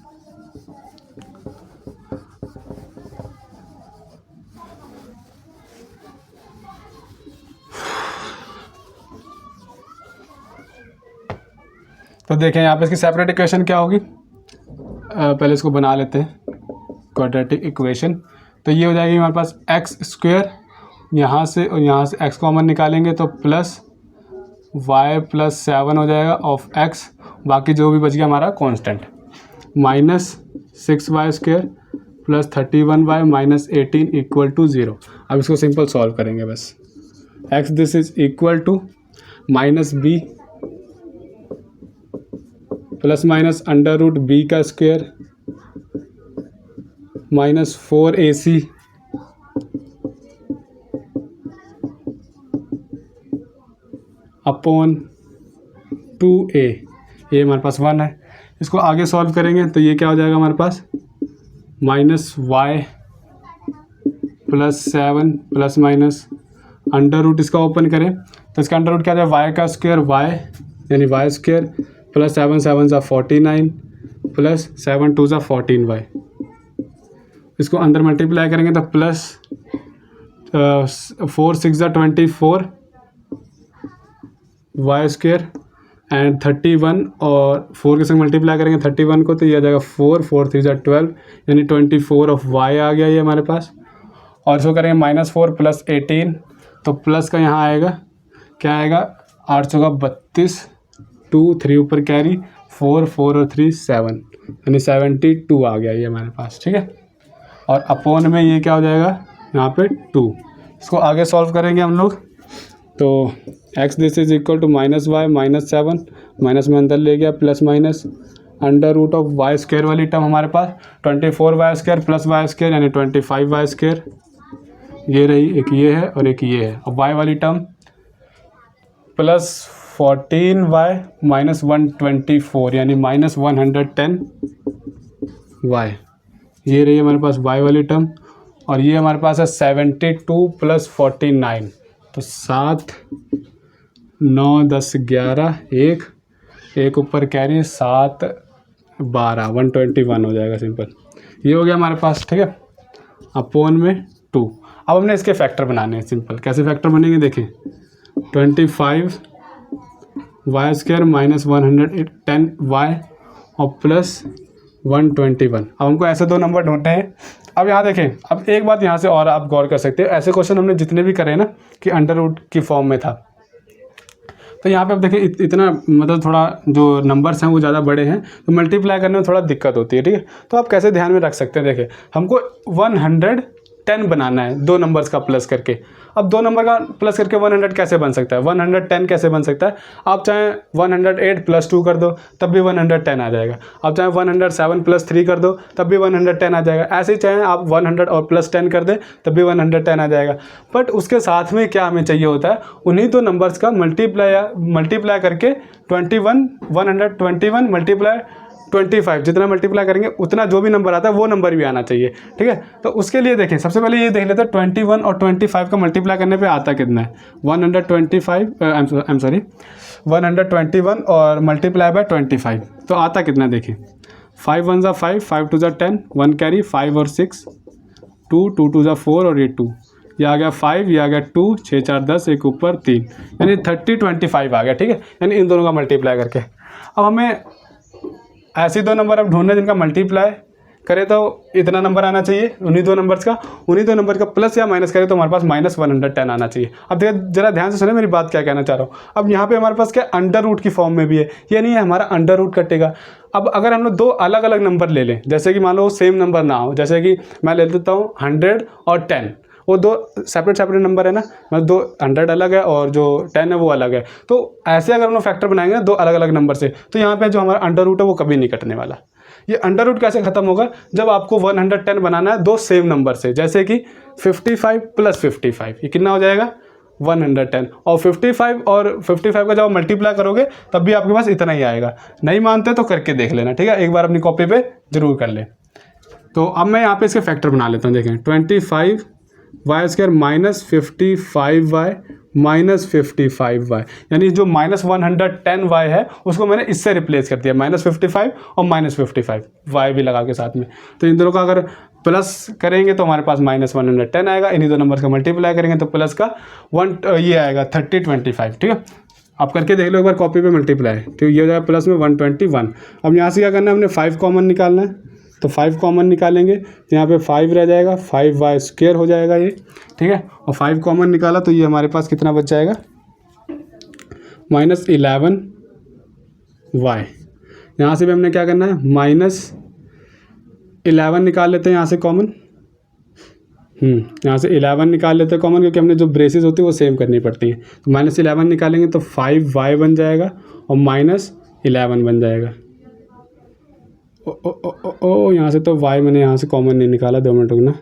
तो देखें यहाँ पे इसकी सेपरेट इक्वेशन क्या होगी, पहले इसको बना लेते हैं क्वाड्रेटिक इक्वेशन। तो ये हो जाएगी हमारे पास x², यहाँ से और यहाँ से x कॉमन निकालेंगे तो प्लस y + 7 हो जाएगा ऑफ x, बाकी जो भी बच गया हमारा कांस्टेंट, माइनस 6y² + 31y - 18 = 0। अब इसको सिंपल सॉल्व करेंगे बस। x this is equal to -b plus minus √b² -4ac upon 2a, ये हमारे पास 1 है। इसको आगे सॉल्व करेंगे तो ये क्या हो जाएगा हमारे पास, -y + 7 plus minus under root, इसका ओपन करें तो इसका अंडर रूट क्या आ जाएगा, y² y यानी y² प्लस 7 7 = 49 प्लस 7 2 = 14y। इसको अंदर मल्टीप्लाई करेंगे तो प्लस 4 6 = 24 y² एंड 31 और 4 के संग मल्टीप्लाई करेंगे 31 को, तो ये आ जाएगा 4 4 3 = 12 यानी 24 ऑफ y आ गया ये हमारे पास। और इसको करेंगे -4 + 18, तो प्लस का यहाँ आएगा क्या आएगा, 8 × 32 2 3 ऊपर कैरी 4 4 और 3 7 यानी 72 आ गया ये हमारे पास। ठीक है, और अपोन में ये क्या हो जाएगा यहाँ पे 2। इसको आगे सॉल्व करेंगे हम लोग, तो x this is equal to -y -7 minus में अंदर ले गया प्लस माइनस √y² वाली टर्म हमारे पास 24y² + y² यानी 25y², ये रही, एक ये है और एक ये है। और y वाली टर्म प्लस 14y - 124 यानी -110y, ये रही हमारे पास y वाली टर्म। और ये हमारे पास है 72 + 49, तो 7 9 10 11 एक ऊपर कैरी 7 12 121 हो जाएगा सिंपल। ये हो गया हमारे पास। ठीक है, अपोन में 2। अब हमने इसके फैक्टर बनाने हैं सिंपल। कैसे फैक्टर बनेंगे देखें, 25y² - 110y और प्लस 121। अब हमको ऐसे दो नंबर ढूंढने हैं। अब यहाँ देखें, अब एक बात यहाँ से और आप गौर कर सकते हैं, ऐसे क्वेश्चन हमने जितने भी करे ना कि अंडर रूट की फॉर्म में था, तो यहाँ पे अब देखें इतना मतलब थोड़ा जो नंबर्स हैं वो ज़्यादा बड़े हैं, तो मल्टीप्लाई करने में थोड़ा दिक्कत होती है। ठीक है, तो आप कैसे ध्यान में रख सकते हैं, देखें हमको 110 बनाना है, दो नंबर्स का प्लस करके। अब दो नंबर का प्लस करके 100 कैसे बन सकता है, 110 कैसे बन सकता है? आप चाहे 108 + 2 कर दो तब भी 110 आ जाएगा। आप चाहे 107 + 3 कर दो तब भी 110 आ जाएगा। ऐसे ही चाहे आप 100 और +10 कर दें तब भी 110 आ जाएगा। बट उसके साथ में क्या हमें चाहिए होता है, उन्हीं दो नंबर्स का मल्टीप्लाई करके 121 मल्टीप्लाई 25, जितना मल्टीप्लाई करेंगे उतना जो भी नंबर आता है वो नंबर भी आना चाहिए। ठीक है, तो उसके लिए देखें, सबसे पहले ये देख लेते हैं 21 और 25 का मल्टीप्लाई करने पे आता कितना है। 121 और मल्टीप्लाई बाय 25 तो आता कितना देखें। 5 1 ज़ा 5, 5 2 ज़ा 10, 1 कैरी, 5 और 6, 2 2 2 ज़ा 4 और ये 2, ये आ गया 5, ये आ गया 2, 6 4 10, एक ऊपर 3, यानी 30 25 आ गया। ठीक है, यानी इन दोनों का मल्टीप्लाई करके। अब हमें ऐसे दो नंबर अब ढूंढने जिनका मल्टीप्लाई करें तो इतना नंबर आना चाहिए, उन्हीं दो नंबर्स का प्लस या माइनस करें तो हमारे पास -110 आना चाहिए। अब देखिए जरा ध्यान से सुने मेरी बात क्या कहना चाह रहा हूँ। अब यहाँ पे हमारे पास क्या अंडर रूट की फॉर्म में भी है, ये नहीं है हमारा अंडर रूट कटेगा। अब अगर हम लोग दो अलग अलग नंबर ले लें, जैसे कि मान लो सेम नंबर ना हो, जैसे कि मैं ले लेता हूँ 100 और 10, वो दो सेपरेट नंबर है ना, मतलब दो 100 अलग है और जो 10 है वो अलग है। तो ऐसे अगर हम लोग फैक्टर बनाएंगे ना दो अलग अलग नंबर से, तो यहाँ पे जो हमारा अंडर रूट है वो कभी नहीं कटने वाला। ये अंडर रूट कैसे खत्म होगा, जब आपको 110 बनाना है दो सेम नंबर से, जैसे कि 55 + 55, ये कितना हो जाएगा 110, और 55 का जब आप मल्टीप्लाई करोगे तब भी आपके पास इतना ही आएगा। नहीं मानते तो करके देख लेना, ठीक है, एक बार अपनी कॉपी पे जरूर कर ले। तो अब मैं यहाँ पे इसके फैक्टर बना लेता हूँ। देखें 25y² -55y -55y, यानी जो -110y है उसको मैंने इससे रिप्लेस कर दिया, -55 और -55y भी लगा के साथ में। तो इन दोनों का अगर प्लस करेंगे तो हमारे पास -110 आएगा, इन्हीं दो नंबर का मल्टीप्लाई करेंगे तो प्लस का ये आएगा 30 25। ठीक है, आप करके देख लो एक बार कॉपी पे मल्टीप्लाई, तो ये हो जाएगा प्लस में 121। अब यहाँ से क्या करना है, हमने 5 कॉमन निकालना है, तो 5 कॉमन निकालेंगे तो यहाँ पे 5 रह जाएगा, 5y² हो जाएगा ये। ठीक है, और 5 कॉमन निकाला तो ये हमारे पास कितना बच जाएगा, -11y। यहाँ से भी हमने क्या करना है, -11 निकाल लेते हैं यहाँ से कॉमन। यहाँ से 11 निकाल लेते हैं कॉमन, क्योंकि हमने जो ब्रेसेस होती है वो सेम करनी पड़ती हैं। तो -11 निकालेंगे तो 5y बन जाएगा और -11 बन जाएगा। यहाँ से तो y मैंने यहाँ से कॉमन नहीं निकाला, 2 मिनट रुकना।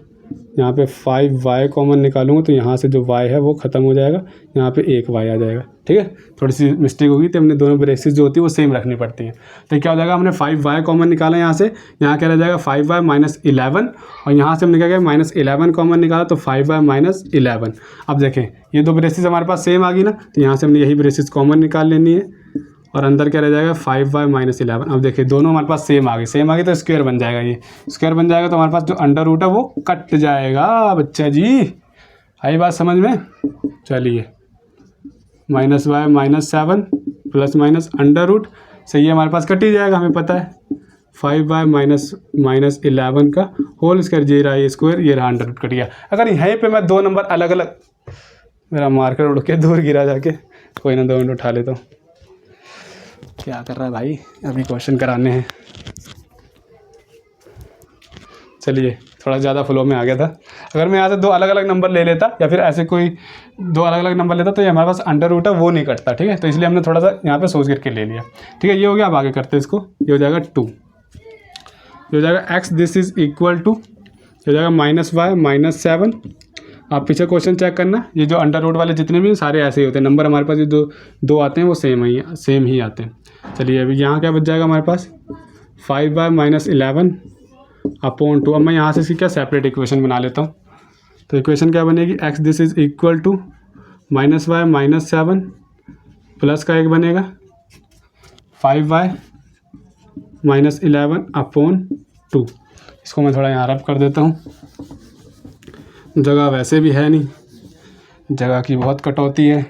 यहाँ पे 5y कॉमन निकालूंगा तो यहाँ से जो y है वो ख़त्म हो जाएगा, यहाँ पे 1y आ जाएगा। ठीक है, थोड़ी सी मिस्टेक होगी तो हमने दोनों ब्रेसेस जो होती है वो सेम रखनी पड़ती हैं। तो क्या हो जाएगा, हमने 5y कॉमन निकाला यहाँ से, यहाँ क्या रह जाएगा 5y -11, और यहाँ से हमने क्या किया -11 कॉमन निकाला तो 5y -11। अब देखें ये दो ब्रेसेस हमारे पास सेम आ गई ना, तो यहाँ से हमने यही ब्रेसेस कॉमन निकाल लेनी है, और अंदर क्या रह जाएगा 5y -11। अब देखिए दोनों हमारे पास सेम आ गई तो स्क्वायर बन जाएगा, ये स्क्वायर बन जाएगा तो हमारे पास जो अंडर रूट है वो कट जाएगा। बच्चा जी आई बात समझ में? चलिए -y -7 ± अंडर रूट से ये हमारे पास कट ही जाएगा, हमें पता है। 5y -11 का होल स्क्वायर, ये रहा ये स्क्वायर, ये रहा अंडर रूट कट गया। अगर यहीं पे मैं दो नंबर अलग अलग, मेरा मार्कर उड़ के दूर गिरा जाके, कोई ना 2 मिनट उठा लेता हूँ। क्या कर रहा है भाई, अभी क्वेश्चन कराने हैं। चलिए थोड़ा ज़्यादा फ्लो में आ गया था। अगर मैं यहाँ से दो अलग अलग नंबर ले लेता या फिर ऐसे कोई दो अलग अलग नंबर लेता तो ये हमारे पास अंडर रूट है वो नहीं कटता। ठीक है, तो इसलिए हमने थोड़ा सा यहाँ पे सोच करके ले लिया। ठीक है, ये हो गया। अब आगे करते हैं इसको। ये हो जाएगा 2, ये हो जाएगा x this is equal to, ये हो जाएगा -y -7। आप पीछे क्वेश्चन चेक करना, ये जो अंडर रूट वाले जितने भी सारे ऐसे ही होते हैं। नंबर हमारे पास ये दो आते हैं वो सेम ही आते हैं। चलिए अभी यहाँ क्या बच जाएगा हमारे पास 5y -11 अपॉन 2। अब मैं यहाँ से इसकी क्या सेपरेट इक्वेशन बना लेता हूँ। तो इक्वेशन क्या बनेगी, x this is equal to -y -7 plus का एक बनेगा 5y -11 अपॉन 2। इसको मैं थोड़ा यहाँ रब कर देता हूँ, जगह वैसे भी है नहीं, जगह की बहुत कटौती है।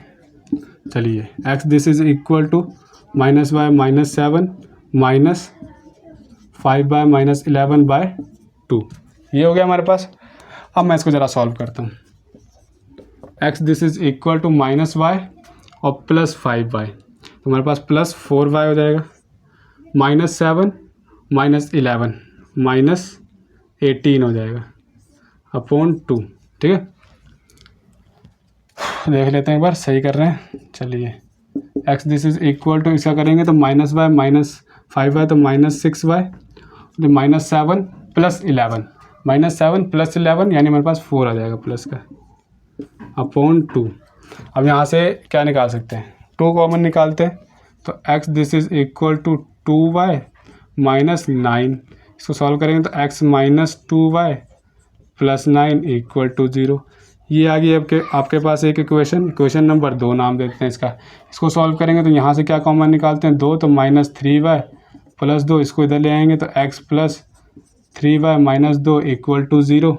चलिए x this is equal to -y -7 minus 5y -11/2, ये हो गया हमारे पास। अब मैं इसको ज़रा सॉल्व करता हूँ। x this is equal to -y और प्लस 5y, तो हमारे पास प्लस 4y हो जाएगा, -7 -11 -18 हो जाएगा। अपॉन 2, ठीक है। देख लेते हैं एक बार, सही कर रहे हैं। चलिए x this is equal to, इसका करेंगे तो माइनस वाई माइनस 5y तो माइनस 6y, तो माइनस 7 प्लस 11, माइनस 7 प्लस 11 यानी हमारे पास 4 आ जाएगा प्लस का, अपॉन 2। अब यहाँ से क्या निकाल सकते हैं, 2 कॉमन निकालते हैं तो x this is equal to 2y minus 9, इसको सॉल्व करेंगे तो x minus 2y plus 9 equal to 0। ये आ गई आपके पास एक इक्वेशन नंबर 2 नाम देते हैं इसका। इसको सॉल्व करेंगे तो यहाँ से क्या कॉमन निकालते हैं, 2 तो माइनस 3y प्लस 2, इसको इधर ले आएंगे तो x plus 3y minus 2 equal to 0।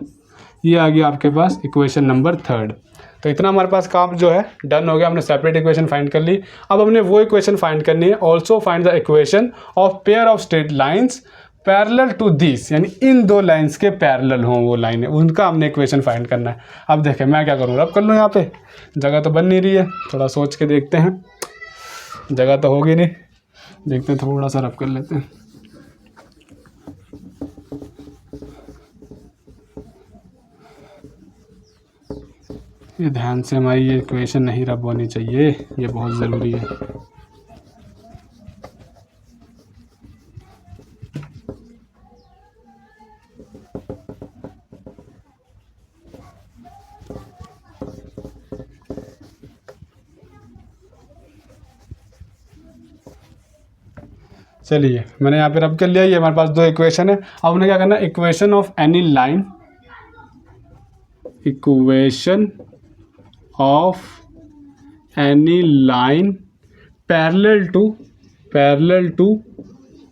ये आ गया आपके पास इक्वेशन नंबर 3। तो इतना हमारे पास काम जो है डन हो गया, हमने सेपरेट इक्वेशन फाइंड कर ली। अब हमने वो इक्वेशन फाइंड करनी है, also find the equation of pair of straight lines parallel to this, यानी इन दो लाइंस के पैरेलल हों वो लाइन है, उनका हमने इक्वेशन फाइंड करना है। अब देखें मैं क्या करूँ, रब कर लूँ, यहाँ पे जगह तो बन नहीं रही है, थोड़ा सोच के देखते हैं, जगह तो होगी नहीं, देखते हैं थोड़ा सा रब कर लेते हैं। ये ध्यान से हमारी ये इक्वेशन नहीं रब होनी चाहिए, ये बहुत ज़रूरी है। चलिए मैंने यहाँ पे रब कर लिया, ये हमारे पास 2 इक्वेशन है। अब हमने क्या करना है, equation of any line, equation of any line parallel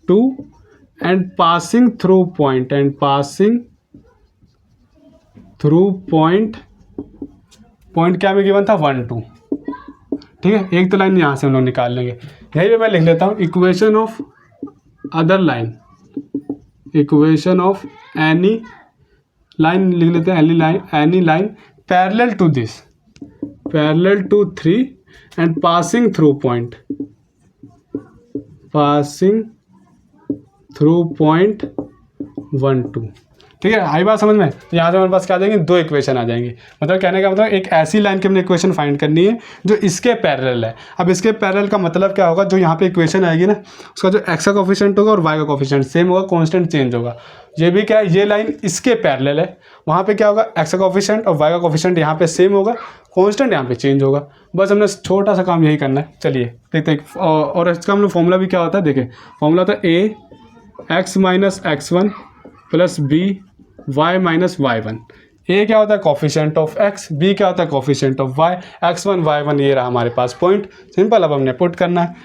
to and passing through point, point क्या में गिवन था 1 2, ठीक है। एक तो लाइन यहाँ से हम लोग निकाल लेंगे, यहीं पे मैं लिख लेता हूँ equation of other line, equation of any line लिख लेते हैं, any line parallel to this, parallel to 3 and passing through point 1 2, ठीक है। आई बात समझ में। तो यहाँ से हमारे पास क्या आ जाएंगे, 2 इक्वेशन आ जाएंगी। मतलब कहने का मतलब एक ऐसी लाइन की हमने इक्वेशन फाइंड करनी है जो इसके पैरेलल है। अब इसके पैरेलल का मतलब क्या होगा, जो यहाँ पे इक्वेशन आएगी ना, उसका जो एक्स का कोफिशिएंट होगा और वाई का कोफिशिएंट सेम होगा, कांस्टेंट चेंज होगा। ये भी क्या है, ये लाइन इसके पैरेलल है, वहाँ पे क्या होगा, एक्स का कोफिशिएंट और वाई का कोफिशिएंट यहाँ पे सेम होगा, कांस्टेंट यहाँ पे चेंज होगा। बस हमने छोटा सा काम यही करना है। चलिए देखते हैं। और इसका हम लोग फॉर्मूला भी क्या होता है, देखिए फॉर्मूला होता है a x minus x1 plus b y minus y1। A क्या होता है, कोफिशिएंट ऑफ x, बी क्या होता है, coefficient of y, x1 y1 ये रहा हमारे पास पॉइंट। सिंपल, अब हमने पुट करना है,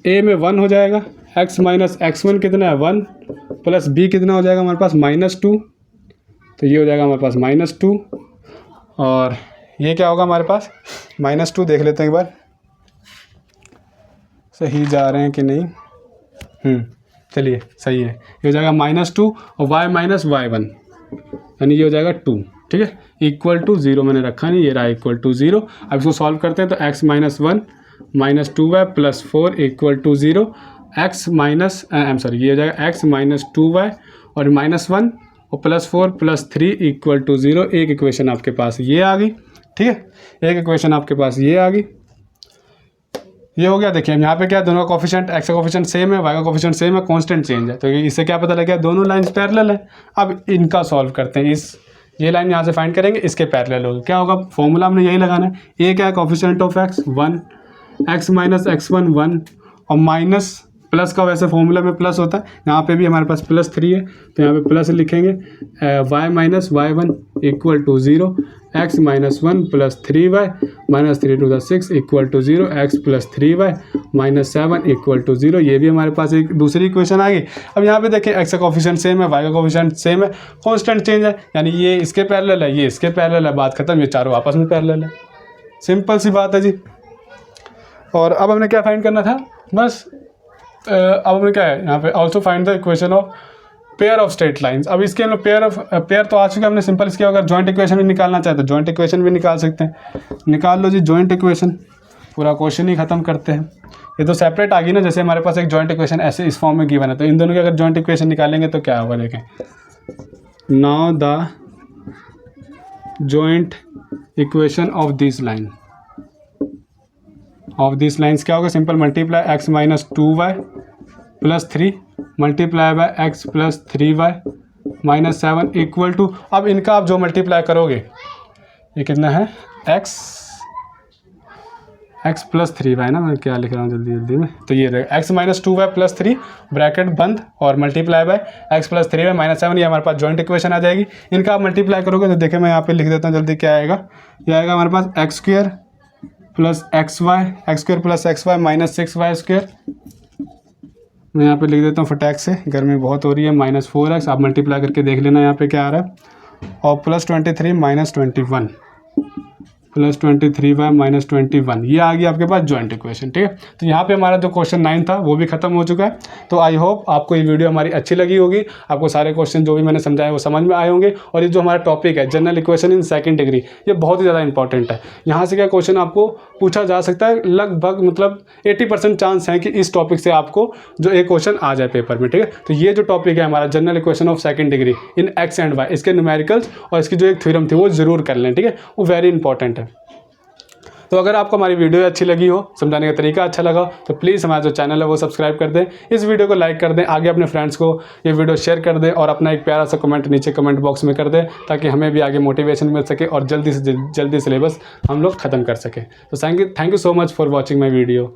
ए में 1 हो जाएगा, x माइनस x1 कितना है 1, प्लस b कितना हो जाएगा हमारे पास -2, तो ये हो जाएगा हमारे पास -2, और ये क्या होगा हमारे पास -2। देख लेते हैं एक बार सही जा रहे हैं कि नहीं। चलिए सही है, ये हो जाएगा -2 और y माइनस y1 यानी ये हो जाएगा 2, ठीक है। इक्वल टू 0 मैंने रखा नहीं, ये रहा इक्वल टू 0। अब इसको सॉल्व करते हैं तो x minus 1 minus 2y plus 4 equal to 0, x minus ये हो जाएगा x माइनस 2y और -1 और प्लस 4 प्लस 3 इक्वल टू 0। एक इक्वेशन आपके पास ये आ गई, ठीक है, एक इक्वेशन आपके पास ये आ गई, ये हो गया। देखिए यहाँ पे क्या है, दोनों का कोफिशिएंट, एक्स का कोफिशिएंट सेम है, वाई का कोफिशिएंट सेम है, कांस्टेंट चेंज है, तो इससे क्या पता लगा दोनों लाइंस पैरेलल है। अब इनका सॉल्व करते हैं, ये लाइन यहाँ से फाइंड करेंगे, इसके पैरेलल होगा, क्या होगा, फॉर्मूला हमने यही लगाना है। ए क्या है, coefficient of x 1, x minus x1 1 और माइनस प्लस का वैसे फॉर्मूला में प्लस होता है, यहाँ पे भी हमारे पास +3 है तो यहाँ पे प्लस लिखेंगे, y minus y1 equal to 0, x minus 1 plus 3y minus 3 to the 6 equal to 0, x plus 3y minus 7 equal to 0। ये भी हमारे पास एक दूसरी इक्वेशन आ गई। अब यहाँ पे देखें x का कोफिशिएंट सेम है, y का कोफिशिएंट सेम है, कांस्टेंट चेंज है, यानी ये इसके पैरेलल है, ये इसके पैरेलल है, बात खत्म, ये चारों आपस में पैरेलल है। सिंपल सी बात है जी। और अब हमने क्या फाइंड करना था, बस अब हमें क्या है यहाँ पे also find the equation of pair of straight lines. अब इसके हम लोग पेयर तो आ चुके हैं हमने, सिंपल इसके अगर जॉइंट इक्वेशन भी निकालना चाहते हैं, जॉइंट इक्वेशन भी निकाल सकते हैं। निकाल लो जी जॉइंट इक्वेशन, पूरा क्वेश्चन ही खत्म करते हैं। ये तो सेपरेट आ गई ना, जैसे हमारे पास एक जॉइंट इक्वेशन ऐसे इस फॉर्म में गिवन है, तो इन दोनों की अगर जॉइंट इक्वेशन निकालेंगे तो क्या होगा, देखें। Now the joint equation of this line, of this lines क्या होगा, simple multiply x minus 2y plus 3 multiply by x plus 3y minus 7 equal to, अब इनका आप जो मल्टीप्लाई करोगे ये कितना है, x प्लस 3y ना, मैं क्या लिख रहा हूँ जल्दी में, तो ये रहेगा x minus 2y plus 3 bracket बंद और multiply by x plus 3y minus 7, ये हमारे पास जॉइंट इक्वेशन आ जाएगी। इनका आप मल्टीप्लाई करोगे तो देखिए मैं यहाँ पे लिख देता हूँ जल्दी, क्या आएगा, ये आएगा हमारे पास x square plus x y minus 6y²। मैं यहाँ पे लिख देता हूँ फटाक से, गर्मी बहुत हो रही है, माइनस 4x, आप मल्टीप्लाई करके देख लेना यहाँ पे क्या आ रहा है, और plus 23 minus 21 plus 23y minus 21, ये आ गया आपके पास जॉइंट इक्वेशन। ठीक है, तो यहाँ पे हमारा जो क्वेश्चन 9 था वो भी खत्म हो चुका है। तो आई होप आपको ये वीडियो हमारी अच्छी लगी होगी, आपको सारे क्वेश्चन जो भी मैंने समझाए वो समझ में आए होंगे। और ये जो हमारा टॉपिक है general equation in second degree, ये बहुत ही ज़्यादा इंपॉर्टेंट है। यहाँ से क्या क्वेश्चन आपको पूछा जा सकता है, लगभग मतलब 80% चांस है कि इस टॉपिक से आपको जो एक क्वेश्चन आ जाए पेपर में। ठीक है, तो ये जो टॉपिक है हमारा general equation of second degree in x and y, इसके न्यूमेरिकल्स और इसकी जो एक थ्योरम थी वो जरूर कर लें। ठीक है, वो वेरी इंपॉर्टेंट है। तो अगर आपको हमारी वीडियो अच्छी लगी हो, समझाने का तरीका अच्छा लगा, तो प्लीज़ हमारा जो चैनल है वो सब्सक्राइब कर दें, इस वीडियो को लाइक कर दें, आगे अपने फ्रेंड्स को ये वीडियो शेयर कर दें और अपना एक प्यारा सा कमेंट नीचे कमेंट बॉक्स में कर दें, ताकि हमें भी आगे मोटिवेशन मिल सके और जल्दी से जल्दी सिलेबस हम लोग ख़त्म कर सकें। तो thank you so much for watching my video.